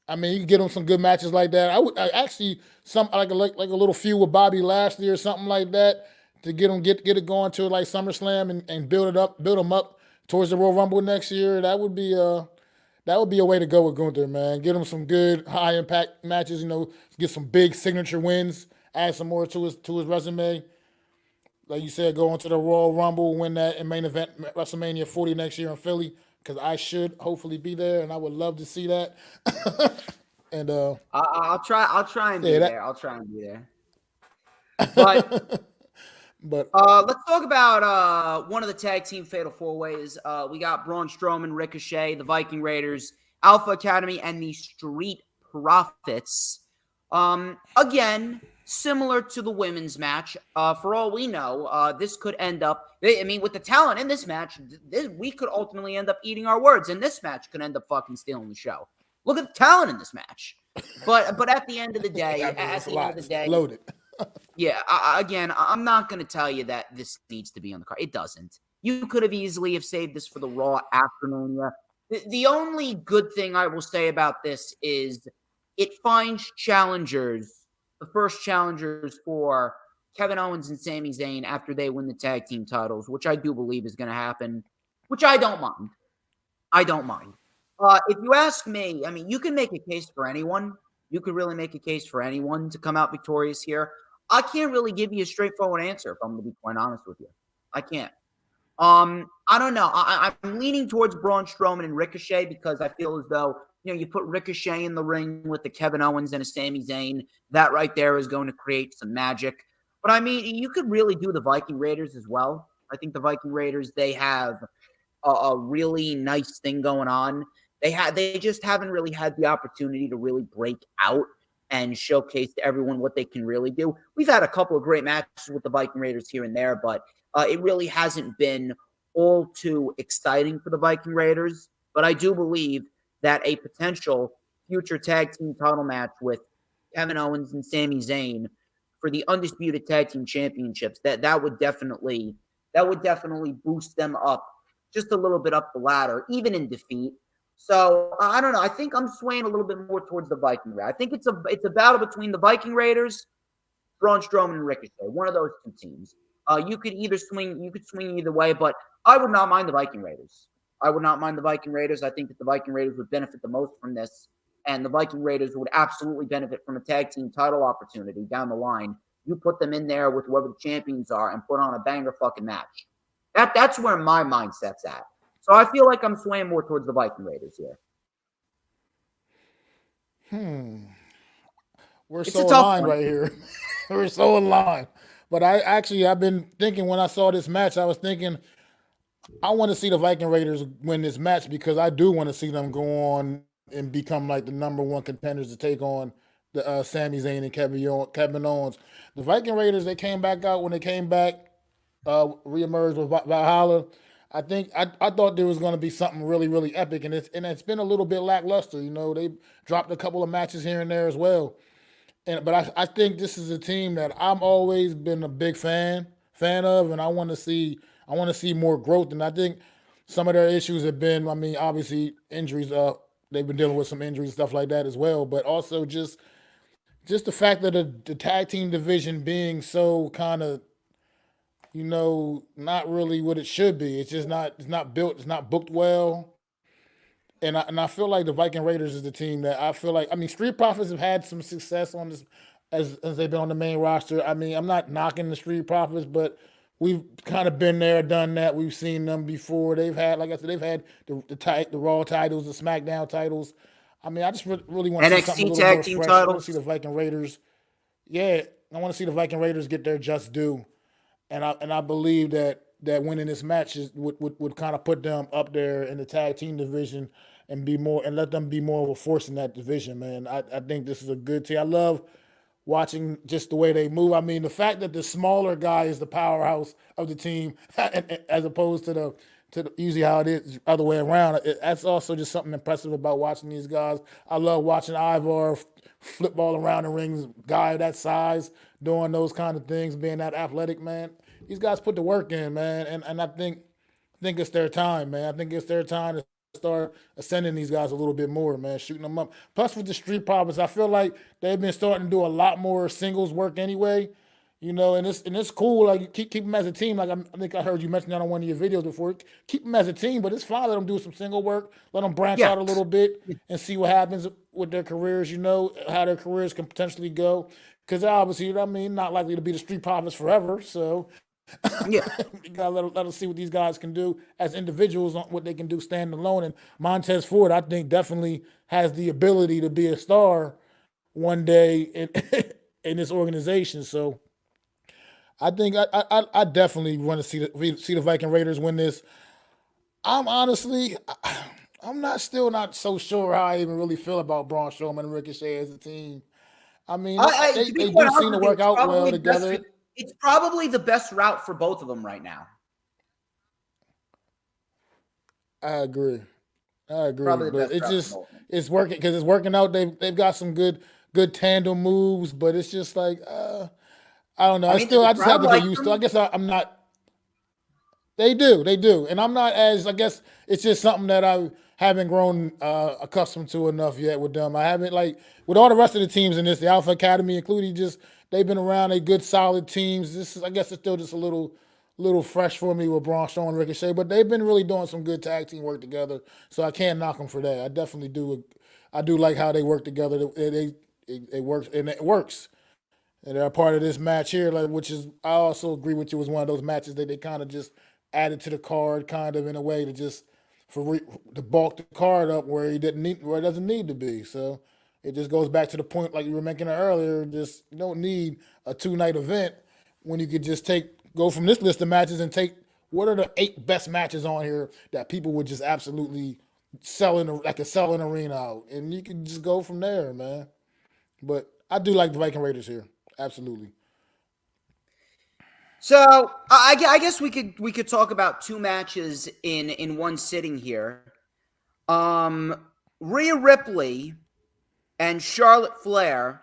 I mean, you can get him some good matches like that. I actually like a little feud with Bobby Lashley or something like that to get it going to like SummerSlam and build him up towards the Royal Rumble next year. That would be a way to go with Gunther, man. Get him some good high impact matches. Get some big signature wins. Add some more to his resume. Like you said, go into the Royal Rumble, win that in main event WrestleMania 40 next year in Philly, because I should hopefully be there, and I would love to see that. And I'll try and be there. I'll try and be there. But let's talk about one of the tag team fatal 4-ways. We got Braun Strowman, Ricochet, the Viking Raiders, Alpha Academy, and the Street Profits. Again, similar to the women's match. For all we know, this could end up. I mean, with the talent in this match, we could ultimately end up eating our words, and this match could end up fucking stealing the show. Look at the talent in this match. But at the end of the day, Loaded. yeah. Again, I'm not going to tell you that this needs to be on the card. It doesn't. You could have easily have saved this for the Raw after Mania. The only good thing I will say about this is it finds challengers, the first challengers for Kevin Owens and Sami Zayn after they win the tag team titles, which I do believe is going to happen, which I don't mind. I don't mind. If you ask me, I mean, you can make a case for anyone. You could really make a case for anyone to come out victorious here. I can't really give you a straightforward answer, if I'm going to be quite honest with you. I can't. I don't know. I'm leaning towards Braun Strowman and Ricochet because I feel as though, you put Ricochet in the ring with the Kevin Owens and a Sami Zayn, that right there is going to create some magic. But I mean, you could really do the Viking Raiders as well. I think the Viking Raiders, they have a really nice thing going on. They just haven't really had the opportunity to really break out and showcase to everyone what they can really do. We've had a couple of great matches with the Viking Raiders here and there, but it really hasn't been all too exciting for the Viking Raiders. But I do believe that a potential future tag team title match with Kevin Owens and Sami Zayn for the undisputed tag team championships, that would definitely boost them up just a little bit up the ladder, even in defeat. So I don't know. I think I'm swaying a little bit more towards the Viking Raiders. I think it's a battle between the Viking Raiders, Braun Strowman, and Ricochet. One of those two teams. You could swing either way, but I would not mind the Viking Raiders. I would not mind the Viking Raiders. I think that the Viking Raiders would benefit the most from this, and the Viking Raiders would absolutely benefit from a tag team title opportunity down the line. You put them in there with whoever the champions are and put on a banger fucking match. That's where my mindset's at. So I feel like I'm swaying more towards the Viking Raiders here. We're so aligned right here. We're so aligned. But I've been thinking when I saw this match, I was thinking I want to see the Viking Raiders win this match because I do want to see them go on and become like the number one contenders to take on the Sami Zayn and Kevin Owens. The Viking Raiders, they came back out when they came back, reemerged with Valhalla. I think I thought there was going to be something really, really epic, and it's been a little bit lackluster. They dropped a couple of matches here and there as well. But I think this is a team that I've always been a big fan of, and I want to see more growth. And I think some of their issues have been, I mean, obviously injuries. They've been dealing with some injuries and stuff like that as well. But also just the fact that the tag team division being so kind of, not really what it should be. It's just not. It's not built. It's not booked well. And I feel like the Viking Raiders is the team that I feel like. I mean, Street Profits have had some success on this as they've been on the main roster. I mean, I'm not knocking the Street Profits, but we've kind of been there, done that. We've seen them before. They've had, like I said, they've had the Raw titles, the SmackDown titles. I mean, I just really want to see something a little more fresh. I want to see the Viking Raiders. Yeah, I want to see the Viking Raiders get their just due, and I believe that winning this match would kind of put them up there in the tag team division. And let them be more of a force in that division, man. I think this is a good team. I love watching just the way they move. I mean, the fact that the smaller guy is the powerhouse of the team, as opposed to the usually how it is other way around. That's also just something impressive about watching these guys. I love watching Ivar flip ball around the rings, guy that size, doing those kind of things, being that athletic, man. These guys put the work in, man, and I think it's their time, man. I think it's their time to start ascending these guys a little bit more, man, shooting them up. Plus with the Street Profits, I feel like they've been starting to do a lot more singles work anyway, and it's cool. Like keep them as a team. Like I think I heard you mention that on one of your videos before. Keep them as a team, but it's fine. Let them do some single work. Let them branch out a little bit and see what happens with their careers. How their careers can potentially go. Because obviously, not likely to be the Street Profits forever. So. Yeah, you gotta let us see what these guys can do as individuals, on what they can do standing alone. And Montez Ford, I think, definitely has the ability to be a star one day in this organization. So I think I definitely want to see the Viking Raiders win this. I'm still not so sure how I even really feel about Braun Strowman and Ricochet as a team. I mean, To they be do quite honest seem to with you, work it's out probably well the best- together. It's probably the best route for both of them right now. I agree. Probably the But best it's route for just both of them. it's working because it's working out. They've got some good tandem moves, but it's just like I don't know. I mean, does the I just have crowd to get like used to. them? I guess I'm not. They do, and I'm not as. I guess it's just something that I haven't grown accustomed to enough yet with them. I haven't like with all the rest of the teams in this, the Alpha Academy, including just they've been around. They good, solid teams. This is, I guess, it's still just a little fresh for me with Braun Strowman and Ricochet, but they've been really doing some good tag team work together. So I can't knock them for that. I definitely do. I do like how they work together. It works and it works. And they're a part of this match here, like, which is I also agree with you was one of those matches that they kind of just added to the card, kind of in a way to just to bulk the card up where it doesn't need to be. So it just goes back to the point like you were making earlier. Just you don't need a 2-night event when you could just go from this list of matches and take what are the 8 best matches on here that people would just absolutely sell an arena out, and you can just go from there, man. But I do like the Viking Raiders here. Absolutely. So I guess we could talk about 2 matches in one sitting here. Rhea Ripley and Charlotte Flair.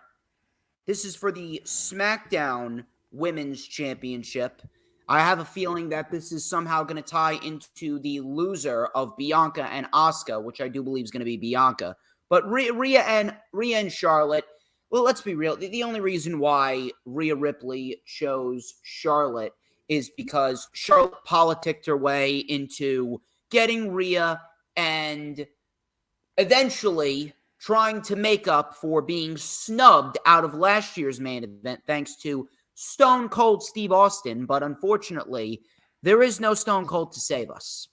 This is for the SmackDown Women's Championship. I have a feeling that this is somehow going to tie into the loser of Bianca and Asuka, which I do believe is going to be Bianca. But Rhea and Charlotte. Well, let's be real. The only reason why Rhea Ripley chose Charlotte is because Charlotte politicked her way into getting Rhea and eventually trying to make up for being snubbed out of last year's main event thanks to Stone Cold Steve Austin. But unfortunately, there is no Stone Cold to save us.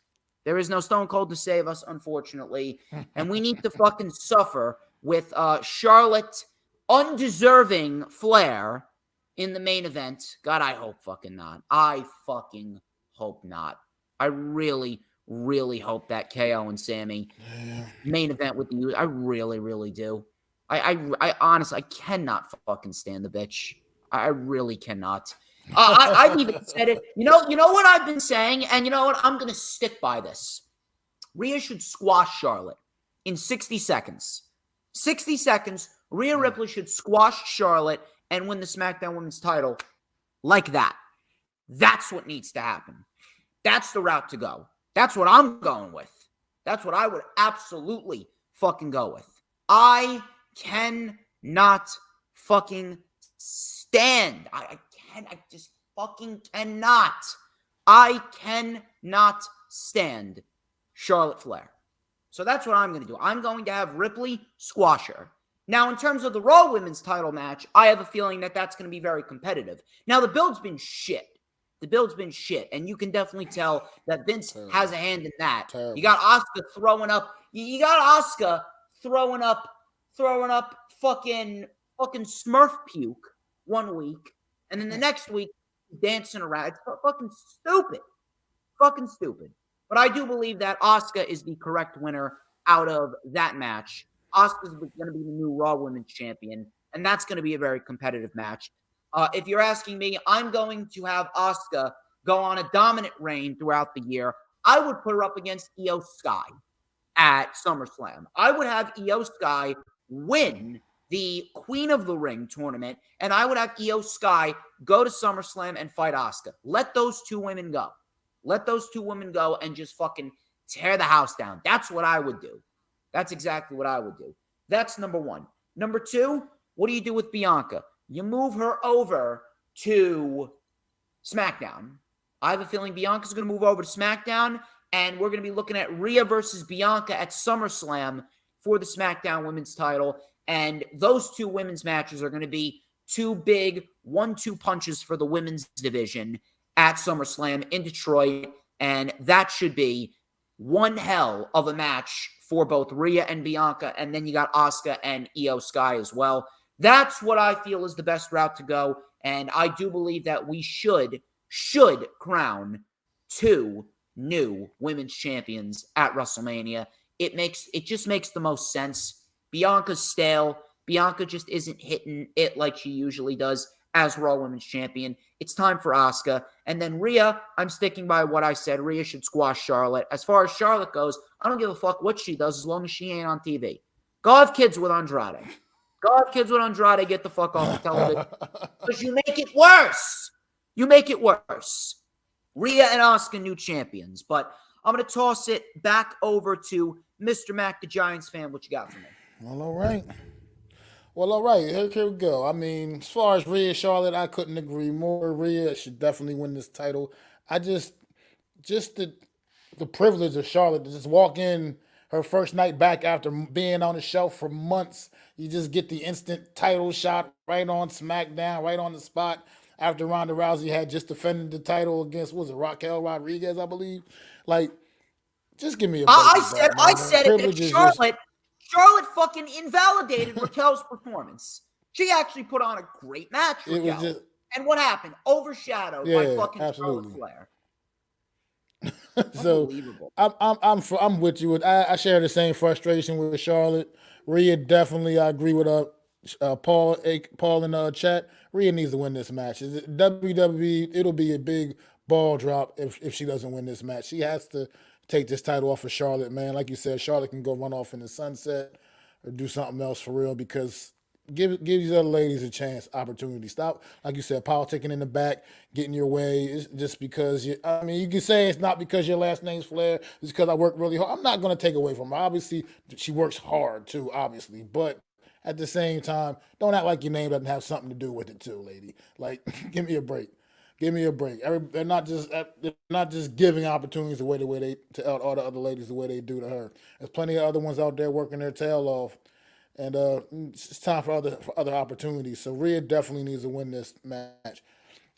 There is no Stone Cold to save us, unfortunately. And we need to fucking suffer with Charlotte undeserving Flair in the main event. God, I hope fucking not. I fucking hope not. I really, really hope that KO and Sammy main event with the I really, really do. I honestly, I cannot fucking stand the bitch. I really cannot. I've even said it. You know what I've been saying, and you know what? I'm gonna stick by this. Rhea should squash Charlotte in 60 seconds. 60 seconds. Rhea Ripley should squash Charlotte and win the SmackDown Women's title like that. That's what needs to happen. That's the route to go. That's what I'm going with. That's what I would absolutely fucking go with. I cannot fucking stand. I just fucking cannot. I cannot stand Charlotte Flair. So that's what I'm going to do. I'm going to have Ripley squash her. Now, in terms of the Raw Women's title match, I have a feeling that that's going to be very competitive. Now, the build's been shit. The build's been shit, and you can definitely tell that Vince has a hand in that. Terrible. You got Asuka throwing up. You got Asuka throwing up fucking Smurf puke one week, and then the next week dancing around. It's fucking stupid. Fucking stupid. But I do believe that Asuka is the correct winner out of that match. Asuka's going to be the new Raw Women's Champion, and that's going to be a very competitive match. If you're asking me, I'm going to have Asuka go on a dominant reign throughout the year. I would put her up against Io Sky at SummerSlam. I would have Io Sky win the Queen of the Ring tournament, and I would have Io Sky go to SummerSlam and fight Asuka. Let those 2 women go. Let those 2 women go and just fucking tear the house down. That's what I would do. That's exactly what I would do. That's number 1. Number 2, what do you do with Bianca? You move her over to SmackDown. I have a feeling Bianca's going to move over to SmackDown, and we're going to be looking at Rhea versus Bianca at SummerSlam for the SmackDown Women's title. And those 2 women's matches are going to be 2 big 1-2 punches for the women's division at SummerSlam in Detroit. And that should be one hell of a match for both Rhea and Bianca. And then you got Asuka and Io Sky as well. That's what I feel is the best route to go. And I do believe that we should crown 2 new women's champions at WrestleMania. It just makes the most sense. Bianca's stale. Bianca just isn't hitting it like she usually does as Raw Women's Champion. It's time for Asuka. And then Rhea, I'm sticking by what I said. Rhea should squash Charlotte. As far as Charlotte goes, I don't give a fuck what she does as long as she ain't on TV. Go have kids with Andrade. Go have kids with Andrade. Get the fuck off the television. Because you make it worse. You make it worse. Rhea and Asuka, new champions. But I'm going to toss it back over to Mr. Mac, the Giants fan. What you got for me? Well, all right. Here we go. I mean, as far as Rhea Charlotte, I couldn't agree more. Rhea should definitely win this title. I just the privilege of Charlotte to just walk in her first night back after being on the shelf for months. You just get the instant title shot right on SmackDown, right on the spot. After Ronda Rousey had just defended the title against, was it Raquel Rodriguez, I believe? Like, just give me a break. I said it. Charlotte fucking invalidated Raquel's performance. She actually put on a great match, Raquel. And what happened? Overshadowed by fucking absolutely. Charlotte Flair. So I'm with you. I share the same frustration with Charlotte. Rhea definitely, I agree with Paul in the chat. Rhea needs to win this match. WWE, it'll be a big ball drop if she doesn't win this match. She has to take this title off of Charlotte, man. Like you said, Charlotte can go run off in the sunset or do something else for real, because give these other ladies a chance, opportunity. Stop, like you said, politicking in the back, getting your way. It's just because you can say it's not because your last name's Flair. It's because I work really hard. I'm not going to take away from her. Obviously, she works hard too, obviously. But at the same time, don't act like your name doesn't have something to do with it too, lady. Like, give me a break. Give me a break. They're not just giving opportunities the way they to all the other ladies the way they do to her. There's plenty of other ones out there working their tail off, and it's time for other opportunities. So Rhea definitely needs to win this match.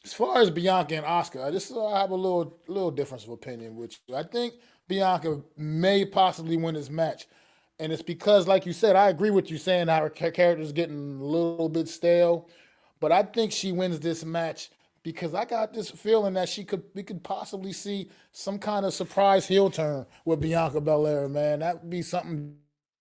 As far as Bianca and Asuka, I have a little difference of opinion with you. I think Bianca may possibly win this match, and it's because, like you said, I agree with you saying how her character is getting a little bit stale, but I think she wins this match because I got this feeling that we could possibly see some kind of surprise heel turn with Bianca Belair, man. That would be something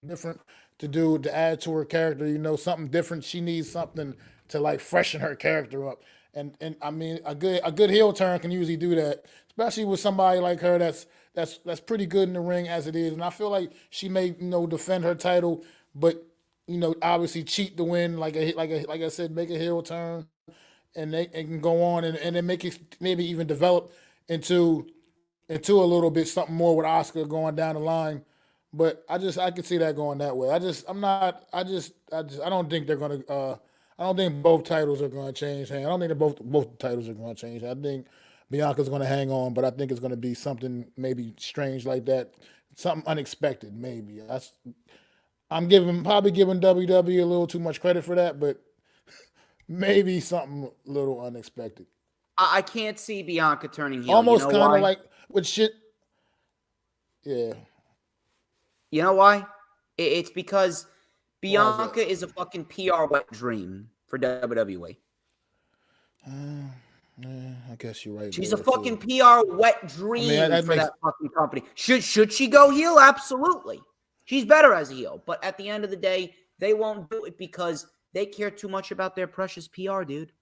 different to do, to add to her character, something different. She needs something to like freshen her character up. And I mean, a good heel turn can usually do that, especially with somebody like her that's pretty good in the ring as it is. And I feel like she may, defend her title, but obviously cheat to win, like I said, make a heel turn. And they can go on and then make it maybe even develop into a little bit something more with Asuka going down the line. But I can see that going that way. I don't think they're gonna. I don't think both titles are gonna change hands. I don't think that both titles are gonna change. I think Bianca's gonna hang on, but I think it's gonna be something maybe strange like that, something unexpected maybe. I'm probably giving WWE a little too much credit for that, but maybe something a little unexpected. I can't see Bianca turning heel. Almost kind of like with shit. Yeah. You know why? It's because Bianca is a fucking PR wet dream for WWE. I guess you're right. She's a fucking PR wet dream for that fucking company. Should she go heel? Absolutely. She's better as a heel. But at the end of the day, they won't do it because they care too much about their precious PR, dude.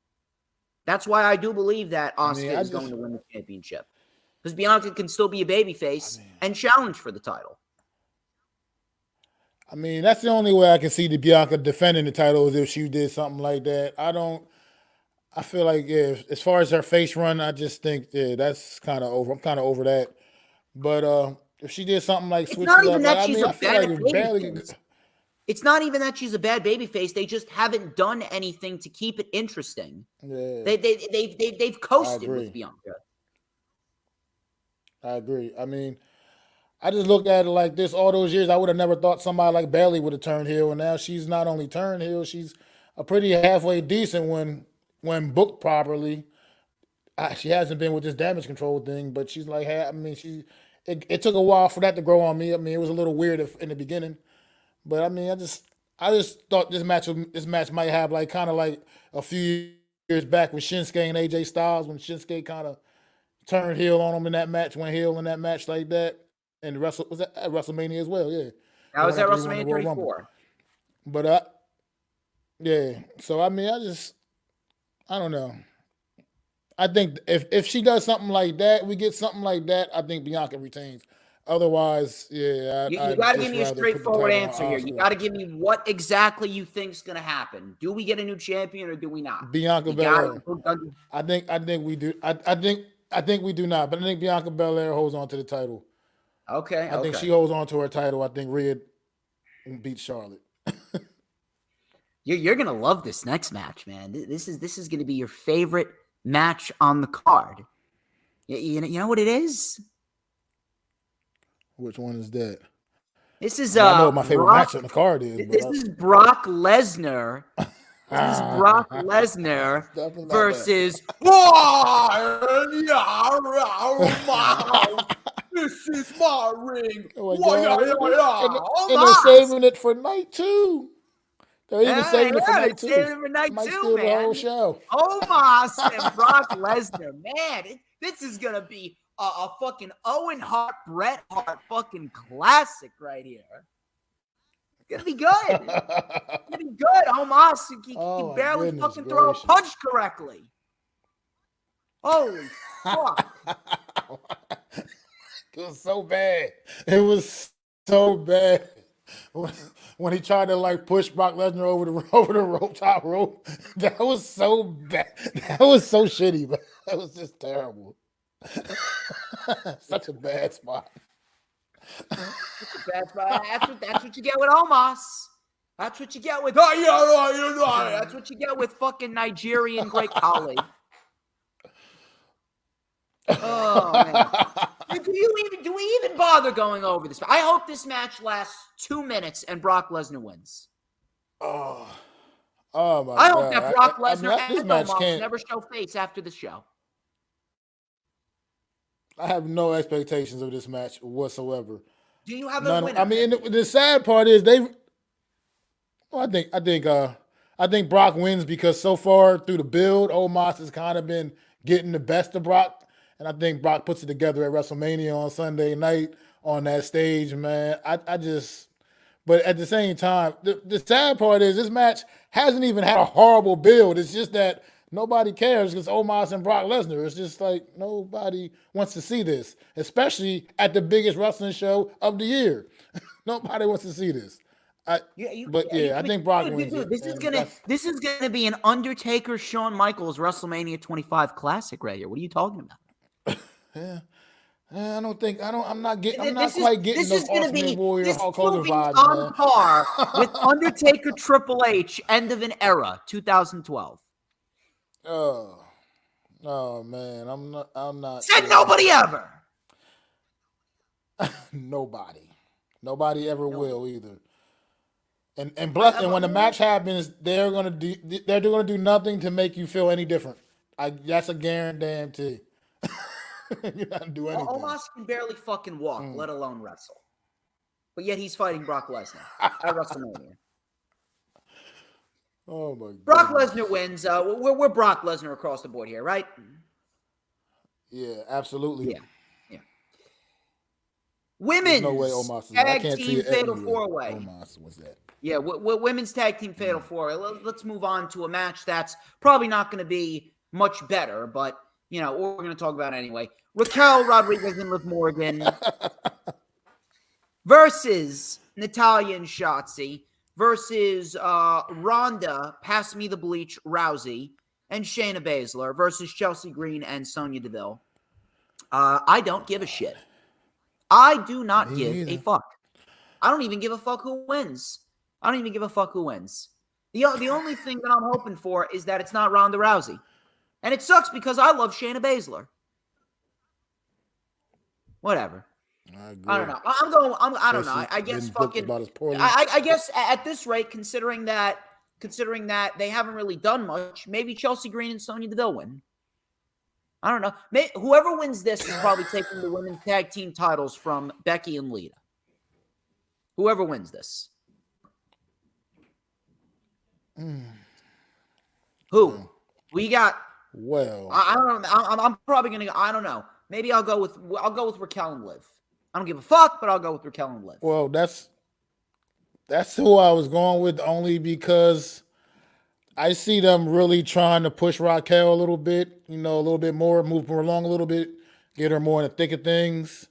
That's why I do believe that Asuka is going to win the championship. Because Bianca can still be a babyface and challenge for the title. I mean, that's the only way I can see the Bianca defending the title is if she did something like that. I feel like, as far as her face run, I just think, that's kind of over. I'm kind of over that. But if she did something like switch it up, it's not even that she's a bad babyface. They just haven't done anything to keep it interesting. Yeah. They've coasted with Bianca. I agree. I mean, I just looked at it like this. All those years, I would have never thought somebody like Bayley would have turned heel, and now she's not only turned heel, she's a pretty halfway decent when booked properly. She hasn't been with this damage control thing, but she's like, it took a while for that to grow on me. I mean, it was a little weird in the beginning. But I mean, I just thought this match might have like kind of like a few years back with Shinsuke and AJ Styles, when Shinsuke kind of turned heel on him in that match, went heel in that match like that, and was that at WrestleMania as well? Yeah, that was at WrestleMania 34. But Yeah. So I mean, I don't know. I think if she does something like that, we get something like that. I think Bianca retains. Otherwise, yeah, You I'd got to give just me a rather put the straightforward title on answer here. You Asuka. got to give me what exactly you think's going to happen. Do we get a new champion or do we not? Bianca You Belair. gotta- I think we do. I think we do not. But I think Bianca Belair holds on to the title. Okay. I think she holds on to her title. I think Rhea beats Charlotte. You're gonna love this next match, man. This is gonna be your favorite match on the card. You know what it is? Which one is that? This is I know what my favorite match on the card is. This is Brock Lesnar. This is Brock Lesnar versus. This is my ring. And they're saving it for night 2. They're even saving it for night 2. Saving it for night Might 2, steal man. the whole show. Omos and Brock Lesnar, man. This is gonna be a fucking Owen Hart, Bret Hart fucking classic right here. It's gonna be good. It's gonna be good. Omos, he can barely fucking throw a punch correctly. Holy fuck. It was so bad. It was so bad. When he tried to like push Brock Lesnar over the top rope, that was so bad. That was so shitty, but that was just terrible. Such a bad spot. That's what you get with Omos. That's what you get with. That's what you get with fucking Nigerian Great Khali. Oh man. Do we even bother going over this? I hope this match lasts 2 minutes and Brock Lesnar wins. Oh my God. I hope that Brock Lesnar this and match Omos never show face after the show. I have no expectations of this match whatsoever. Do you have a winner? I mean, the sad part is I think Brock wins because so far through the build, Omos has kind of been getting the best of Brock. And I think Brock puts it together at WrestleMania on Sunday night on that stage, man. But at the same time, the sad part is this match hasn't even had a horrible build. It's just that nobody cares because Omos and Brock Lesnar. It's just like nobody wants to see this, especially at the biggest wrestling show of the year. Nobody wants to see this. I think Brock wins. Dude, this is gonna be an Undertaker Shawn Michaels WrestleMania 25 classic right here. What are you talking about? Yeah. I'm not quite getting those Ultimate Warrior Hulk Hogan vibes, on man. par with Undertaker Triple H, end of an era, 2012. Oh man, I'm not. Said nobody ever. Nobody ever will either. And when the match happens, they're gonna do nothing to make you feel any different. That's a guarantee. You're not do anything. Omos can barely fucking walk, let alone wrestle. But yet he's fighting Brock Lesnar at WrestleMania. Oh my God. Brock Lesnar wins. We're Brock Lesnar across the board here, right? Yeah, absolutely. Yeah. Women's no way Omos tag team fatal 4-way. Omos was that. Yeah, women's tag team fatal 4-way. Let's move on to a match that's probably not going to be much better, but we're going to talk about it anyway. Raquel Rodriguez and Liv Morgan versus Natalya and Shotzi versus Ronda, Pass Me the Bleach, Rousey, and Shayna Baszler versus Chelsea Green and Sonya Deville. I don't give a shit. I do not give a fuck. I don't even give a fuck who wins. The only thing that I'm hoping for is that it's not Ronda Rousey. And it sucks because I love Shayna Baszler. Whatever. I don't know. I don't know. I guess fucking. I guess at this rate, considering that they haven't really done much, maybe Chelsea Green and Sonya Deville win. I don't know. Whoever wins this is probably taking the women's tag team titles from Becky and Lita. Whoever wins this. Who? We got. Well, I don't know. I'm probably gonna. I don't know. Maybe I'll go with Raquel and Liv. I don't give a fuck, but I'll go with Raquel and Liv. Well, that's who I was going with only because I see them really trying to push Raquel a little bit, a little bit more, move her along a little bit, get her more in the thick of things.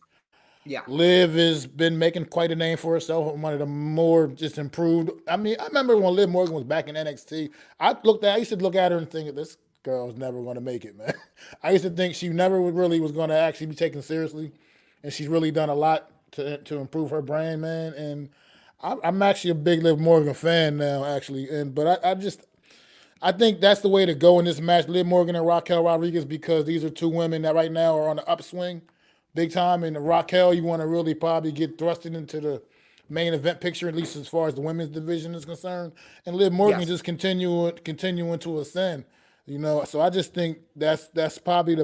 Yeah. Liv has been making quite a name for herself, one of the more just improved. I mean, I remember when Liv Morgan was back in NXT. I used to look at her and think, this girl's never going to make it, man. I used to think she never really was going to actually be taken seriously, and she's really done a lot to improve her brand, man. And I'm actually a big Liv Morgan fan now, actually. But I think that's the way to go in this match, Liv Morgan and Raquel Rodriguez, because these are two women that right now are on the upswing big time. And Raquel, you want to really probably get thrusted into the main event picture, at least as far as the women's division is concerned. And Liv Morgan Yes. just continuing to ascend. So I just think that's probably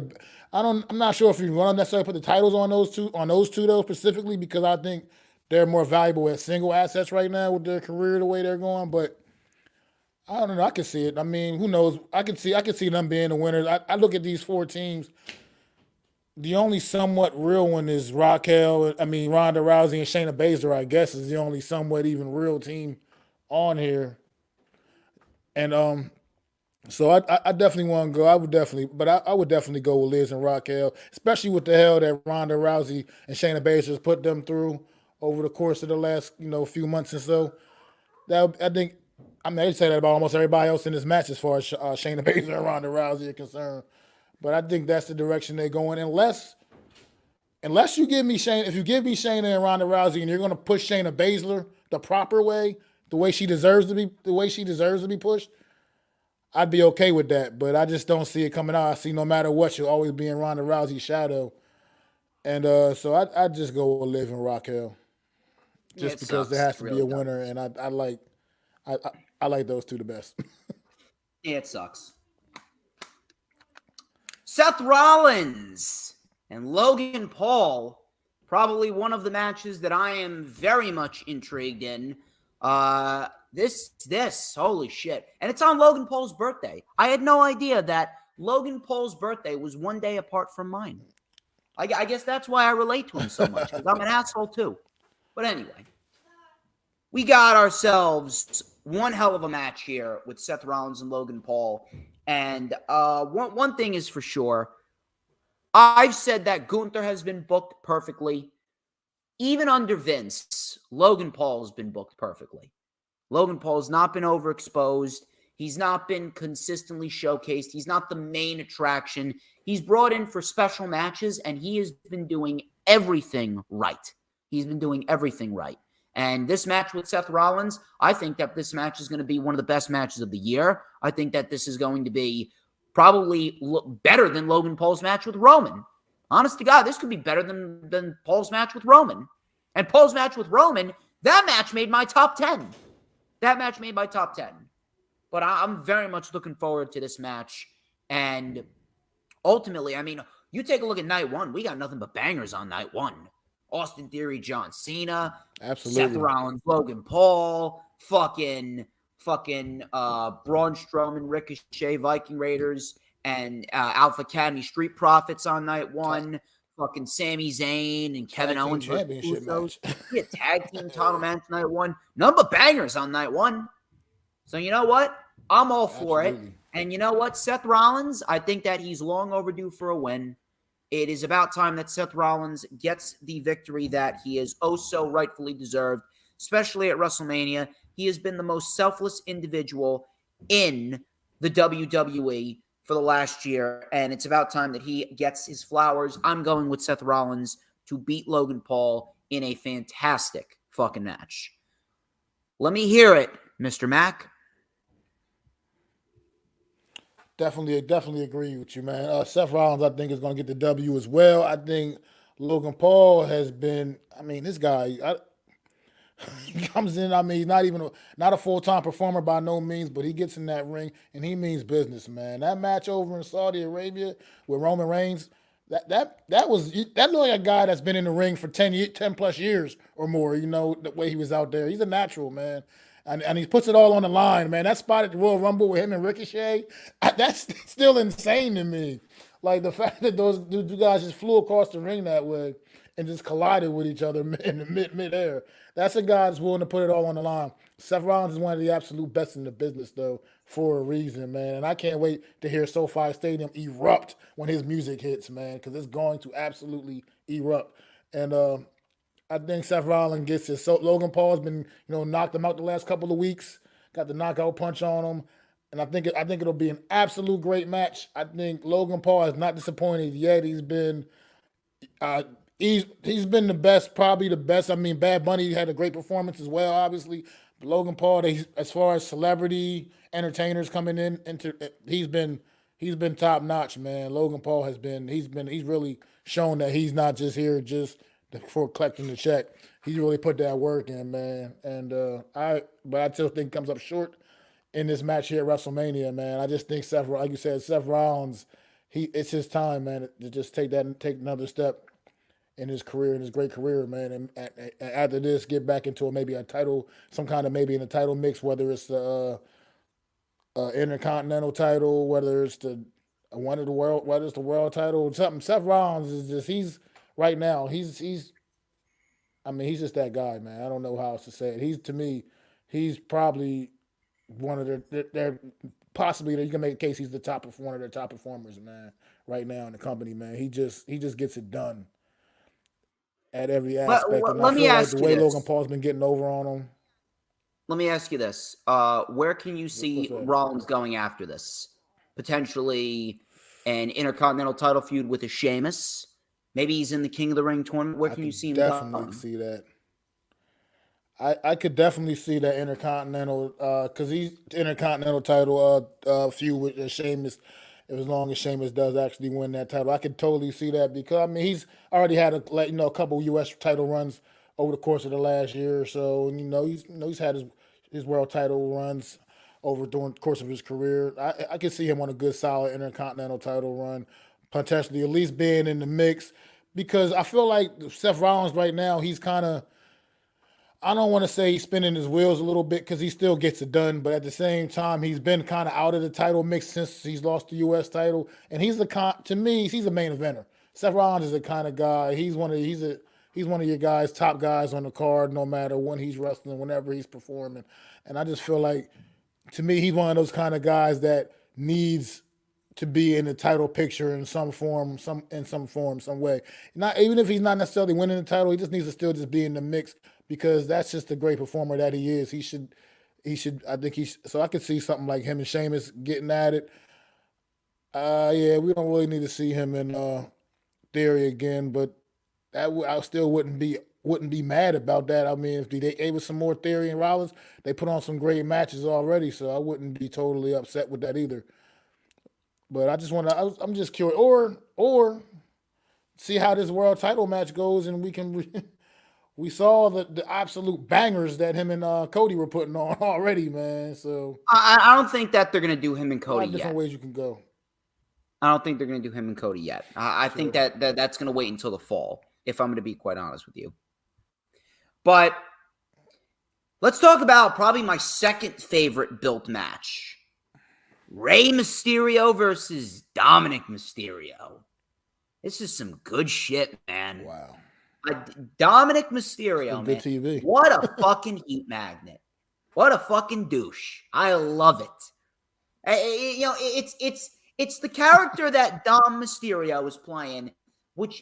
I'm not sure if you want to necessarily put the titles on those two though specifically, because I think they're more valuable as single assets right now with their career the way they're going. But I don't know. I can see it. I mean, who knows? I can see them being the winners. I look at these four teams. The only somewhat real one is Ronda Rousey and Shayna Baszler, I guess, is the only somewhat even real team on here. And so I definitely want to go. I would definitely go with Liz and Raquel, especially with the hell that Ronda Rousey and Shayna Baszler put them through over the course of the last few months or so. I say that about almost everybody else in this match as far as Shayna Baszler and Ronda Rousey are concerned. But I think that's the direction they're going. Unless you give me Shayna, if you give me Shayna and Ronda Rousey, and you're going to push Shayna Baszler the proper way, the way she deserves to be pushed, I'd be okay with that. But I just don't see it coming out. I see no matter what, she'll always be in Ronda Rousey's shadow. And so I just go with Liv and Raquel, just because there has to be a winner, and I like those two the best. Yeah, it sucks. Seth Rollins and Logan Paul, probably one of the matches that I am very much intrigued in. This, holy shit. And it's on Logan Paul's birthday. I had no idea that Logan Paul's birthday was one day apart from mine. I guess that's why I relate to him so much, because I'm an asshole too. But anyway, we got ourselves one hell of a match here with Seth Rollins and Logan Paul. And one thing is for sure, I've said that Gunther has been booked perfectly. Even under Vince, Logan Paul has been booked perfectly. Logan Paul has not been overexposed. He's not been consistently showcased. He's not the main attraction. He's brought in for special matches, and he has been doing everything right. He's been doing everything right. And this match with Seth Rollins, I think that this match is going to be one of the best matches of the year. I think that this is going to be probably better than Logan Paul's match with Roman. Honest to God, this could be better than Paul's match with Roman. And Paul's match with Roman, that match made my top 10. That match made my top 10. But I'm very much looking forward to this match. And ultimately, I mean, you take a look at night one, we got nothing but bangers on night one. Austin Theory, John Cena, Absolutely. Seth Rollins, Logan Paul, fucking Braun Strowman, Ricochet, Viking Raiders, and Alpha Academy Street Profits on night one. Fucking Sami Zayn and Kevin Owens versus Usos. Yeah, tag team title match night one. Number bangers on night one. So you know what? I'm all for it. And you know what? Seth Rollins, I think that he's long overdue for a win. It is about time that Seth Rollins gets the victory that he is oh so rightfully deserved, especially at WrestleMania. He has been the most selfless individual in the WWE for the last year, and it's about time that he gets his flowers. I'm going with Seth Rollins to beat Logan Paul in a fantastic fucking match. Let me hear it, Mr. Mack. Definitely agree with you, man. Seth Rollins, I think, is going to get the W as well. I think Logan Paul has been, this guy, he comes in, he's not a full-time performer by no means, but he gets in that ring, and he means business, man. That match over in Saudi Arabia with Roman Reigns, that looked like a guy that's been in the ring for 10 plus years or more, the way he was out there. He's a natural, man. And he puts it all on the line, man. That spot at the Royal Rumble with him and Ricochet, that's still insane to me. Like the fact that those guys just flew across the ring that way. and just collided with each other in the mid-air. That's a guy that's willing to put it all on the line. Seth Rollins is one of the absolute best in the business, though, for a reason, man. And I can't wait to hear SoFi Stadium erupt when his music hits, man, because it's going to absolutely erupt. And I think Seth Rollins gets it. So Logan Paul's been, knocked him out the last couple of weeks. Got the knockout punch on him, and I think it'll be an absolute great match. I think Logan Paul has not disappointed yet. He's been he's been the best, probably the best. I mean, Bad Bunny had a great performance as well, obviously. But Logan Paul, as far as celebrity entertainers coming in, he's been top notch, man. Logan Paul he's really shown that he's not just here just for collecting the check. He really put that work in, man. And but I still think he comes up short in this match here at WrestleMania, man. I just think like you said, Seth Rollins, it's his time, man, to just take another step in his career, in his great career, man. And after this, get back into maybe a title, some kind of maybe in a title mix, whether it's the Intercontinental title, whether it's the world title, something. Seth Rollins is just he's just that guy, man. I don't know how else to say it. To me, he's probably one of their possibly you can make a case he's one of their top performers, man, right now in the company, man. He just gets it done at every aspect. And let me ask the you way this. Logan Paul's been getting over on him. Let me ask you this. Where can you see Rollins going after this? Potentially an Intercontinental title feud with a Sheamus. Maybe he's in the King of the Ring tournament. Where can you see him definitely see that. I could definitely see that Intercontinental, because he's Intercontinental title feud with Sheamus. As long as Sheamus does actually win that title, I could totally see that, because he's already had a couple U.S. title runs over the course of the last year or so, and he's had his world title runs during the course of his career. I could see him on a good solid Intercontinental title run, potentially at least being in the mix, because I feel like Seth Rollins right now, he's kind of, I don't want to say he's spinning his wheels a little bit, because he still gets it done, but at the same time, he's been kind of out of the title mix since he's lost the U.S. title, and to me, he's a main eventer. Seth Rollins is the kind of guy, he's one of your guys, top guys on the card, no matter when he's wrestling, whenever he's performing, and I just feel like, to me, he's one of those kind of guys that needs to be in the title picture in some form, some way. Not even if he's not necessarily winning the title, he just needs to still just be in the mix, because that's just the great performer that he is. So I could see something like him and Sheamus getting at it. Yeah, we don't really need to see him in Theory again, but I still wouldn't be mad about that. I mean, if they gave us some more Theory and Rollins, they put on some great matches already, so I wouldn't be totally upset with that either. But I'm just curious, or see how this world title match goes, and we saw the absolute bangers that him and Cody were putting on already, man. So I don't think that they're going to do him and Cody yet. Different ways you can go. I don't think they're going to do him and Cody yet. I think that's going to wait until the fall, if I'm going to be quite honest with you. But let's talk about probably my second favorite built match. Rey Mysterio versus Dominic Mysterio. This is some good shit, man. Wow. Dominic Mysterio, man. TV. What a fucking heat magnet. What a fucking douche. I love it. It's the character that Dom Mysterio is playing, which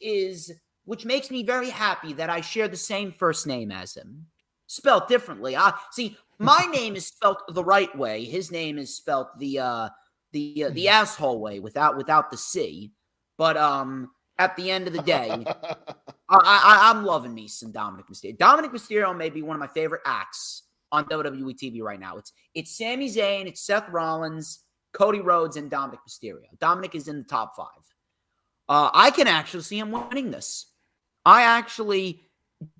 makes me very happy that I share the same first name as him. Spelled differently. See, my name is spelled the right way. His name is spelled the asshole way without the C. But at the end of the day, I'm loving me some Dominic Mysterio. Dominic Mysterio may be one of my favorite acts on WWE TV right now. It's Sami Zayn, it's Seth Rollins, Cody Rhodes, and Dominic Mysterio. Dominic is in the top 5. I can actually see him winning this. I actually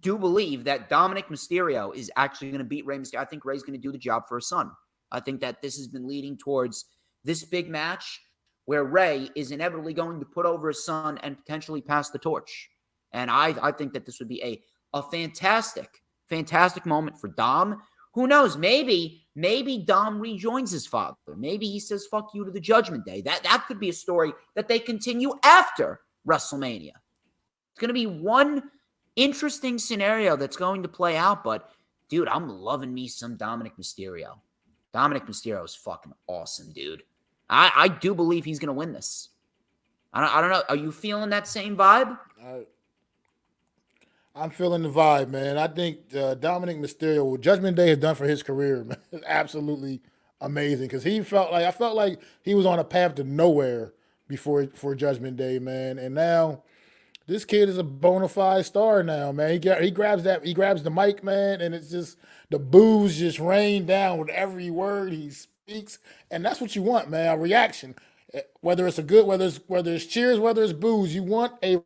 do believe that Dominic Mysterio is actually going to beat Rey Mysterio. I think Rey's going to do the job for his son. I think that this has been leading towards this big match where Rey is inevitably going to put over his son and potentially pass the torch. And I think that this would be a fantastic, fantastic moment for Dom. Who knows? Maybe Dom rejoins his father. Maybe he says, fuck you to the Judgment Day. That could be a story that they continue after WrestleMania. It's going to be one Interesting scenario that's going to play out, but dude, I'm loving me some Dominic Mysterio. Dominic Mysterio is fucking awesome, dude. I do believe he's going to win this. I don't know. Are you feeling that same vibe? I'm feeling the vibe, man. I think Dominic Mysterio, what Judgment Day has done for his career, man, is absolutely amazing. Because I felt like he was on a path to nowhere before Judgment Day, man. And now this kid is a bona fide star now, man. He grabs the mic, man, and it's just the boos just rain down with every word he speaks, and that's what you want, man. A reaction, whether it's whether it's cheers, whether it's boos, you want a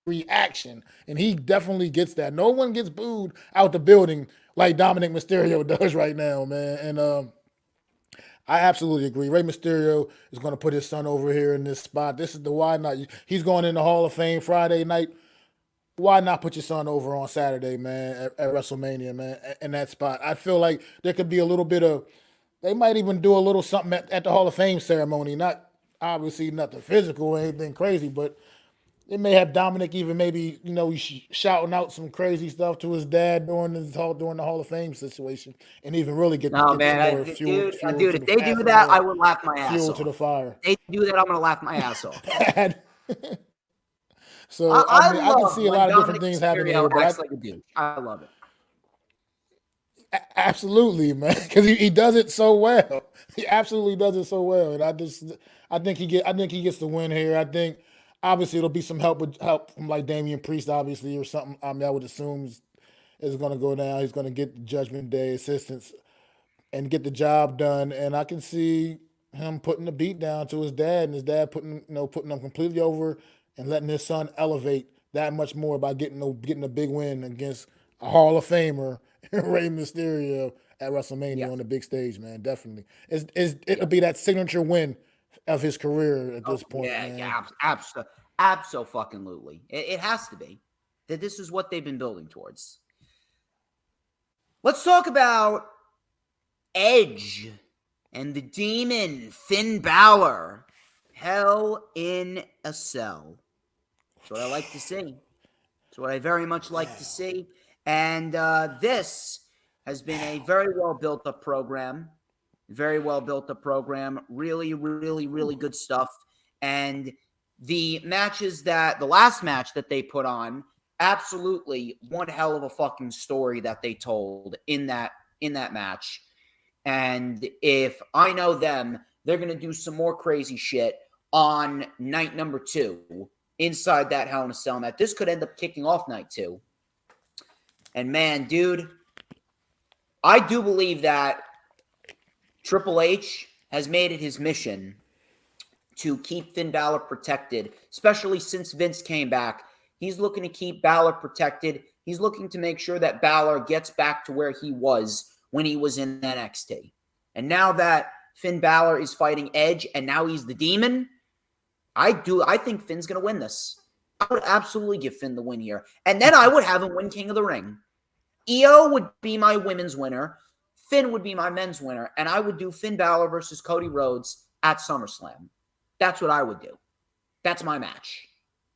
reaction, and he definitely gets that. No one gets booed out the building like Dominic Mysterio does right now, man. And I absolutely agree. Rey Mysterio is going to put his son over here in this spot. This is the why not. He's going in the Hall of Fame Friday night. Why not put your son over on Saturday, man, at WrestleMania, man, in that spot? I feel like there could be a little bit of, they might even do a little something at the Hall of Fame ceremony. Not obviously nothing physical or anything crazy, but they may have Dominic even maybe, shouting out some crazy stuff to his dad during the Hall of Fame situation, and even really get No, some man, more fuel dude, if they do that, I would laugh my ass off. Fuel to the fire. If they do that, I'm gonna laugh my ass off. So I can see a lot of different things happening here, but like a dude. I love it. Absolutely, man, because he does it so well. He absolutely does it so well, and I think he gets the win here. I think obviously it'll be some help from like Damian Priest, obviously, or something. I mean, I would assume is going to go down. He's going to get the Judgment Day assistance and get the job done, and I can see him putting the beat down to his dad, and his dad putting him completely over and letting his son elevate that much more by getting a big win against a Hall of Famer, Rey Mysterio, at WrestleMania on the big stage, man. Definitely. It'll be that signature win of his career at this point, man. Yeah, absolutely. It has to be. That this is what they've been building towards. Let's talk about Edge and the Demon, Finn Balor. Hell in a Cell. That's what I like to see. It's what I very much like to see. And this has been a very well built up program. Very well built up program. Really, really, really good stuff. And the last match that they put on, absolutely one hell of a fucking story that they told in that match. And if I know them, they're going to do some more crazy shit on night number 2 inside that Hell in a Cell match. This could end up kicking off night 2. And man, dude, I do believe that Triple H has made it his mission to keep Finn Balor protected, especially since Vince came back. He's looking to keep Balor protected. He's looking to make sure that Balor gets back to where he was when he was in NXT. And now that Finn Balor is fighting Edge and now he's the Demon, I think Finn's going to win this. I would absolutely give Finn the win here. And then I would have him win King of the Ring. Io would be my women's winner. Finn would be my men's winner. And I would do Finn Balor versus Cody Rhodes at SummerSlam. That's what I would do. That's my match.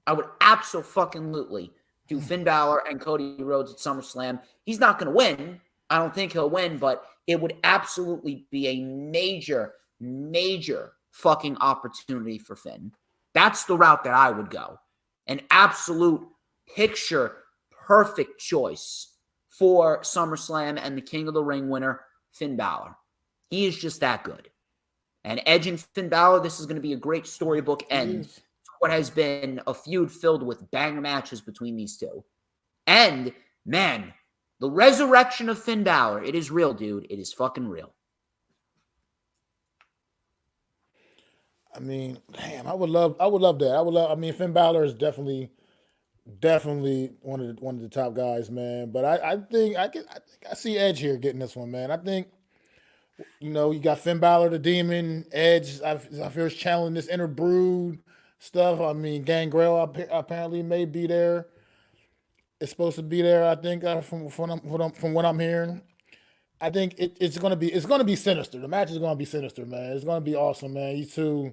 I would absolutely do Finn Balor and Cody Rhodes at SummerSlam. He's not going to win. I don't think he'll win, but it would absolutely be a major, major fucking opportunity for Finn. That's the route that I would go. An absolute picture perfect choice for SummerSlam and the King of the Ring winner, Finn Balor. He is just that good. And Edge and Finn Balor, this is going to be a great storybook end to what has been a feud filled with banger matches between these two. And, man, the resurrection of Finn Balor, it is real, dude. It is fucking real. I mean, damn, I would love that. Finn Balor is definitely one of the top guys, man. But I think I see Edge here getting this one, man. I think, you got Finn Balor, the Demon, Edge. I feel is channeling this inner brood stuff. I mean, Gangrel apparently may be there. It's supposed to be there, I think, from what I'm hearing. I think it's gonna be sinister. The match is gonna be sinister, man. It's gonna be awesome, man. You two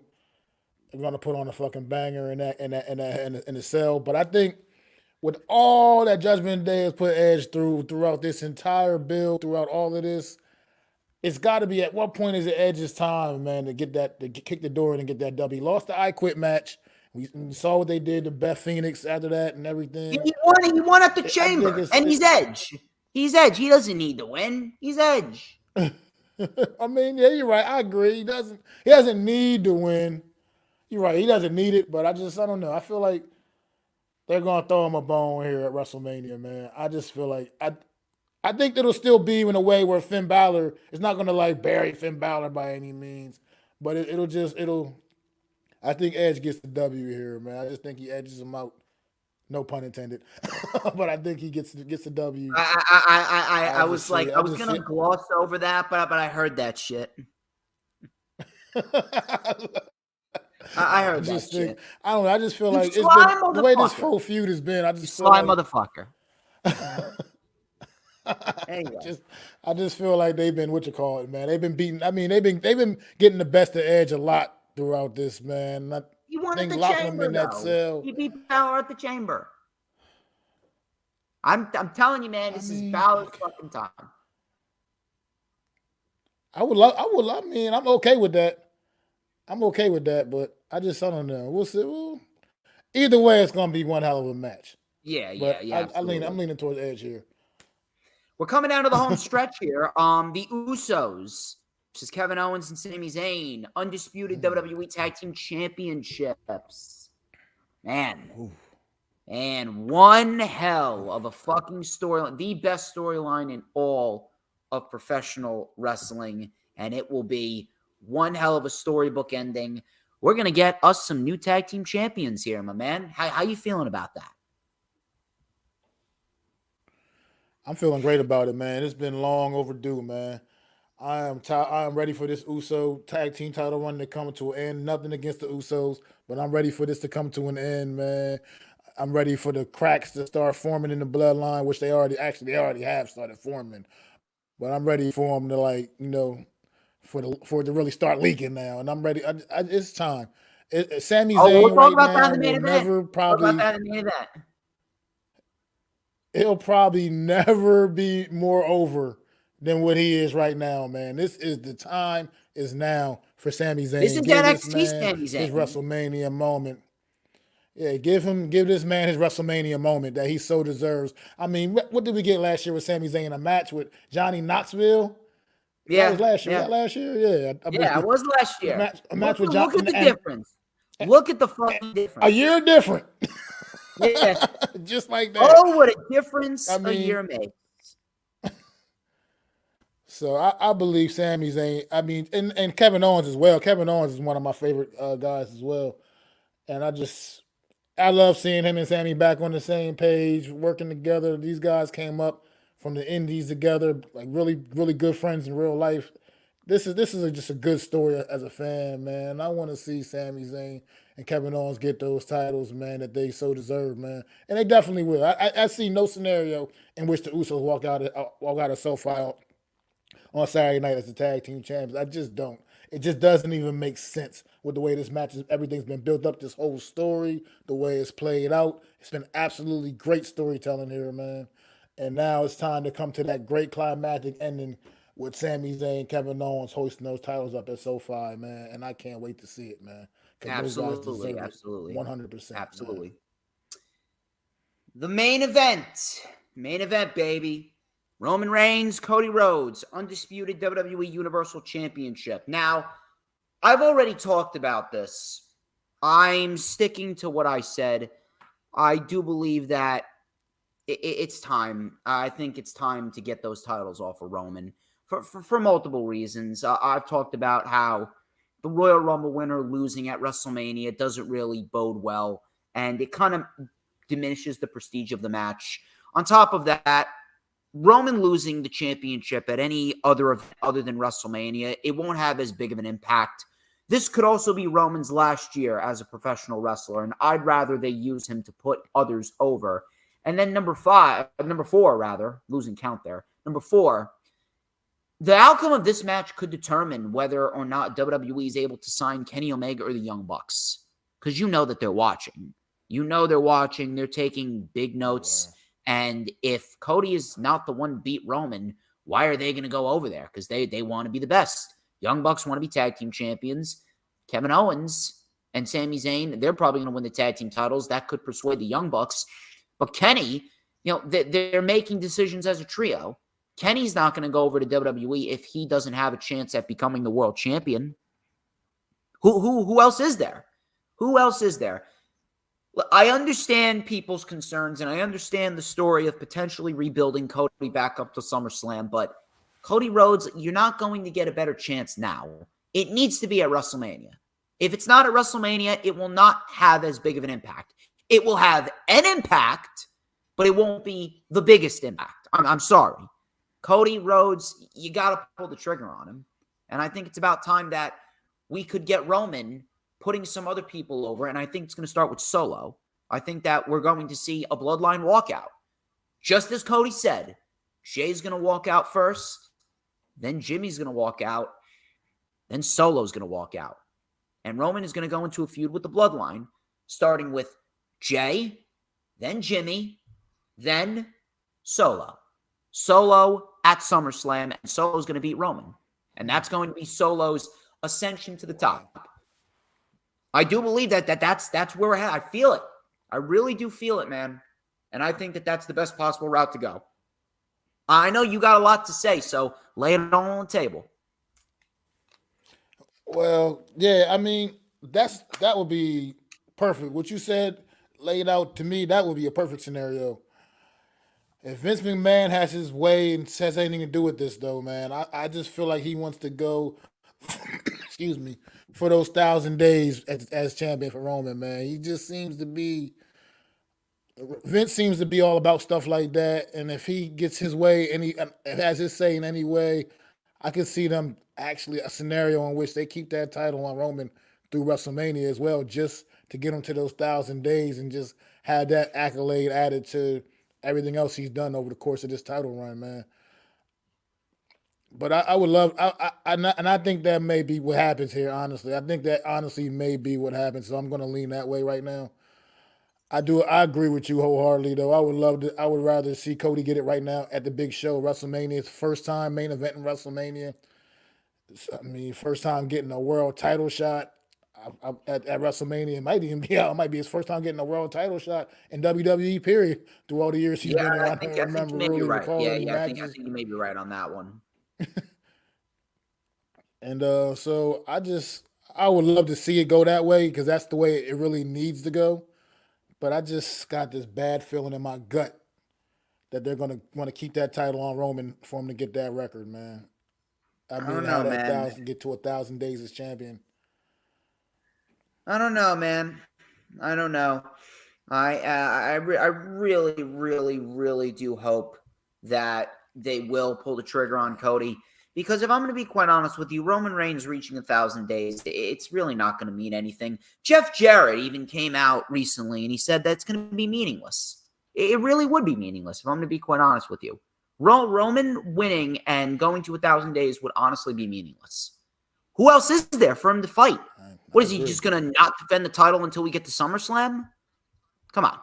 are gonna put on a fucking banger in the cell. But I think with all that Judgment Day has put Edge throughout this entire build, throughout all of this, it's got to be at what point is it Edge's time, man, to kick the door in and get that W. He lost the I Quit match. We saw what they did to Beth Phoenix after that and everything. He won at the Chamber, and he's Edge. He's Edge. He doesn't need to win. He's Edge. I mean, yeah, you're right. I agree. He doesn't need to win. You're right. He doesn't need it, but I don't know. I feel like they're gonna throw him a bone here at WrestleMania, man. I just feel like I think it'll still be in a way where Finn Balor is not gonna like bury Finn Balor by any means, but it'll. I think Edge gets the W here, man. I just think he edges him out. No pun intended, but I think he gets the W. I was gonna gloss over that, but I heard that shit. I heard that shit. I don't know. I just feel like it's been the way this whole feud has been. I just feel like motherfucker. Anyway. I just feel like they've been man. They've been beating. I mean, they've been getting the best of Edge a lot throughout this, man. He won at the Chamber, that cell. He beat Balor at the Chamber. I'm telling you, man, this is Balor's fucking time. I mean, I'm okay with that. But I don't know. We'll see. Either way, it's gonna be one hell of a match. Yeah. I'm leaning towards Edge here. We're coming down to the home stretch here. The Usos, which is Kevin Owens and Sami Zayn, undisputed WWE Tag Team Championships. Man. Ooh. And one hell of a fucking storyline, the best storyline in all of professional wrestling, and it will be one hell of a storybook ending. We're going to get us some new tag team champions here, my man. How you feeling about that? I'm feeling great about it, man. It's been long overdue, man. I am ready for this Uso tag team title run to come to an end. Nothing against the Usos, but I'm ready for this to come to an end, man. I'm ready for the cracks to start forming in the bloodline, which they already have started forming. But I'm ready for them to for it to really start leaking now. And I'm ready. It's time. Sami Zayn right now will never probably. He'll probably never be more over than what he is right now, man. This is the time is now for Sami Zayn. This is NXT Sami Zayn. His WrestleMania moment. Yeah, give this man his WrestleMania moment that he so deserves. I mean, what did we get last year with Sami Zayn? A match with Johnny Knoxville? Yeah. That was last year. Yeah. Was that last year? Yeah. It was last year. A match with Johnny. Look at the difference. Look at the fucking difference. A year different. Yeah. Just like that. Oh, what a difference a year makes. So I believe Sami Zayn. I mean, and Kevin Owens as well. Kevin Owens is one of my favorite guys as well. And I love seeing him and Sammy back on the same page, working together. These guys came up from the indies together, like really, really good friends in real life. This is just a good story as a fan, man. I want to see Sami Zayn and Kevin Owens get those titles, man, that they so deserve, man. And they definitely will. I see no scenario in which the Usos walk out of SoFi on Saturday night as the tag team champions. I just don't. It just doesn't even make sense with the way this match is. Everything's been built up, this whole story, the way it's played out. It's been absolutely great storytelling here, man. And now it's time to come to that great climactic ending with Sami Zayn, Kevin Owens hoisting those titles up at SoFi, man. And I can't wait to see it, man. Absolutely. 100%. Absolutely. Man. The main event, baby. Roman Reigns, Cody Rhodes, undisputed WWE Universal Championship. Now, I've already talked about this. I'm sticking to what I said. I do believe that it's time. I think it's time to get those titles off of Roman for multiple reasons. I've talked about how the Royal Rumble winner losing at WrestleMania doesn't really bode well, and it kind of diminishes the prestige of the match. On top of that, Roman losing the championship at any other event other than WrestleMania, it won't have as big of an impact. This could also be Roman's last year as a professional wrestler, and I'd rather they use him to put others over. And then number four, losing count there. Number 4, the outcome of this match could determine whether or not WWE is able to sign Kenny Omega or the Young Bucks, because you know that they're watching. You know they're watching. They're taking big notes. Wow. And if Cody is not the one to beat Roman, why are they going to go over there? Because they want to be the best. Young Bucks want to be tag team champions. Kevin Owens and Sami Zayn, they're probably going to win the tag team titles. That could persuade the Young Bucks. But Kenny, they're making decisions as a trio. Kenny's not going to go over to WWE if he doesn't have a chance at becoming the world champion. Who else is there? Who else is there? I understand people's concerns, and I understand the story of potentially rebuilding Cody back up to SummerSlam, but Cody Rhodes, you're not going to get a better chance now. It needs to be at WrestleMania. If it's not at WrestleMania, it will not have as big of an impact. It will have an impact, but it won't be the biggest impact. I'm sorry. Cody Rhodes, you got to pull the trigger on him. And I think it's about time that we could get Roman putting some other people over, and I think it's going to start with Solo. I think that we're going to see a bloodline walkout. Just as Cody said, Jay's going to walk out first, then Jimmy's going to walk out, then Solo's going to walk out. And Roman is going to go into a feud with the bloodline, starting with Jay, then Jimmy, then Solo. Solo at SummerSlam, and Solo's going to beat Roman. And that's going to be Solo's ascension to the top. I do believe that's where we're at. I feel it. I really do feel it, man. And I think that that's the best possible route to go. I know you got a lot to say, so lay it all on the table. Well, yeah, I mean, that would be perfect. What you said laid out to me, that would be a perfect scenario. If Vince McMahon has his way and has anything to do with this, though, man, I just feel like he wants to go, excuse me, for those 1,000 days as champion for Roman, man. He just seems to be, Vince seems to be all about stuff like that. And if he gets his way and he has his say in any way, I can see them actually a scenario in which they keep that title on Roman through WrestleMania as well, just to get him to those 1,000 days and just have that accolade added to everything else he's done over the course of this title run, man. But I would love, and I think that may be what happens here, honestly. I think that honestly may be what happens, so I'm going to lean that way right now. I agree with you wholeheartedly, though. I would rather see Cody get it right now at the big show, WrestleMania. It's first time main event in WrestleMania. I mean, first time getting a world title shot at WrestleMania. It might even be out. It might be his first time getting a world title shot in WWE, period, through all the years he's been there. I don't remember really recalling any matches. I think you may be right on that one. And so I would love to see it go that way because that's the way it really needs to go. But I just got this bad feeling in my gut that they're going to want to keep that title on Roman for him to get that record, man. I don't know, man. Get to 1,000 days as champion. I don't know, man. I don't know. I really, really, really do hope that they will pull the trigger on Cody. Because if I'm going to be quite honest with you, Roman Reigns reaching 1,000 days, it's really not going to mean anything. Jeff Jarrett even came out recently and he said that's going to be meaningless. It really would be meaningless if I'm going to be quite honest with you. Roman winning and going to 1,000 days would honestly be meaningless. Who else is there for him to fight? What is he just going to not defend the title until we get to SummerSlam? Come on.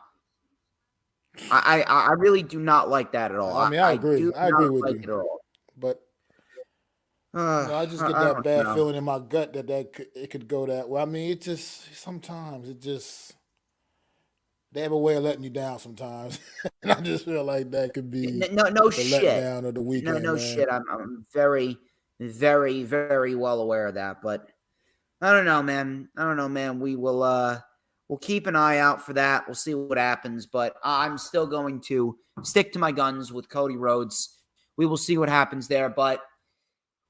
I really do not like that at all. I mean, I agree. I agree with you. But I just get that bad feeling in my gut that it could go that way. I mean, it just sometimes they have a way of letting you down sometimes, and I just feel like that could be no shit. Letdown of the weekend. No shit. I'm very, very, very well aware of that, but I don't know, man. We will we'll keep an eye out for that. We'll see what happens, but I'm still going to stick to my guns with Cody Rhodes. We will see what happens there, but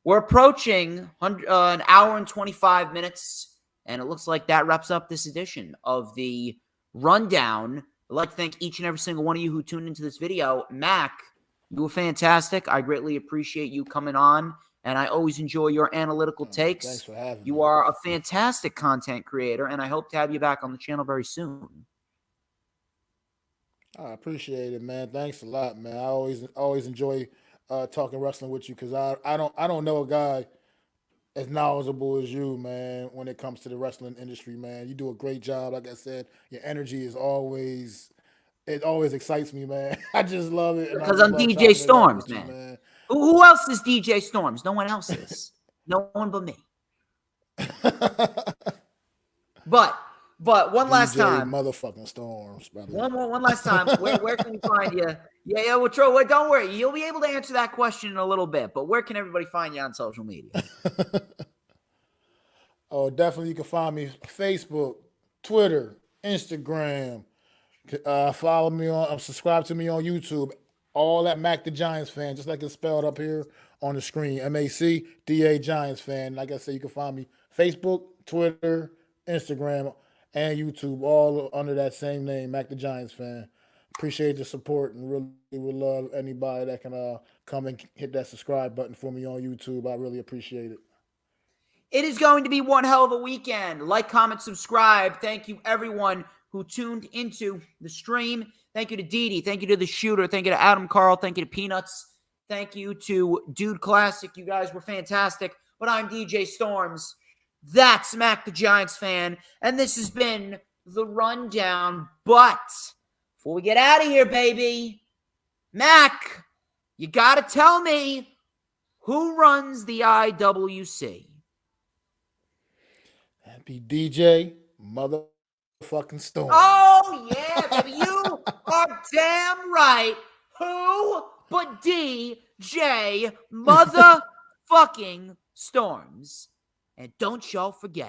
we're approaching an hour and 25 minutes, and it looks like that wraps up this edition of the Rundown. I'd like to thank each and every single one of you who tuned into this video. Mac, you were fantastic. I greatly appreciate you coming on, and I always enjoy your analytical takes. Thanks for having me. You are a fantastic content creator, and I hope to have you back on the channel very soon. I appreciate it, man. Thanks a lot, man. I always enjoy talking wrestling with you because I don't know a guy as knowledgeable as you, man, when it comes to the wrestling industry, man. You do a great job. Like I said, your energy is always, it always excites me, man. I just love it, and I Because just I'm love DJ chopping it up Storms, with you, man. man. Who else is DJ Storms? No one else is. No one but me. But one last DJ time. motherfucking Storms, brother. One last time. Where can we find you? Yeah, well, Troy, don't worry. You'll be able to answer that question in a little bit. But where can everybody find you on social media? Oh, definitely you can find me Facebook, Twitter, Instagram. Follow me on, subscribe to me on YouTube. All at Mac the Giants fan, just like it's spelled up here on the screen. MACDA Giants fan. Like I said, you can find me Facebook, Twitter, Instagram, and YouTube, all under that same name, Mac the Giants fan. Appreciate the support and really would love anybody that can come and hit that subscribe button for me on YouTube. I really appreciate it. It is going to be one hell of a weekend. Like, comment, subscribe. Thank you, everyone who tuned into the stream. Thank you to Didi. Thank you to The Shooter. Thank you to Adam Carl. Thank you to Peanuts. Thank you to Dude Classic. You guys were fantastic. But I'm DJ Storms. That's Mac the Giants fan. And this has been The Rundown. But before we get out of here, baby, Mac, you got to tell me who runs the IWC. That'd be DJ motherfucking Storm. Oh, yeah, baby. You are damn right. Who but DJ motherfucking Storms? And don't y'all forget.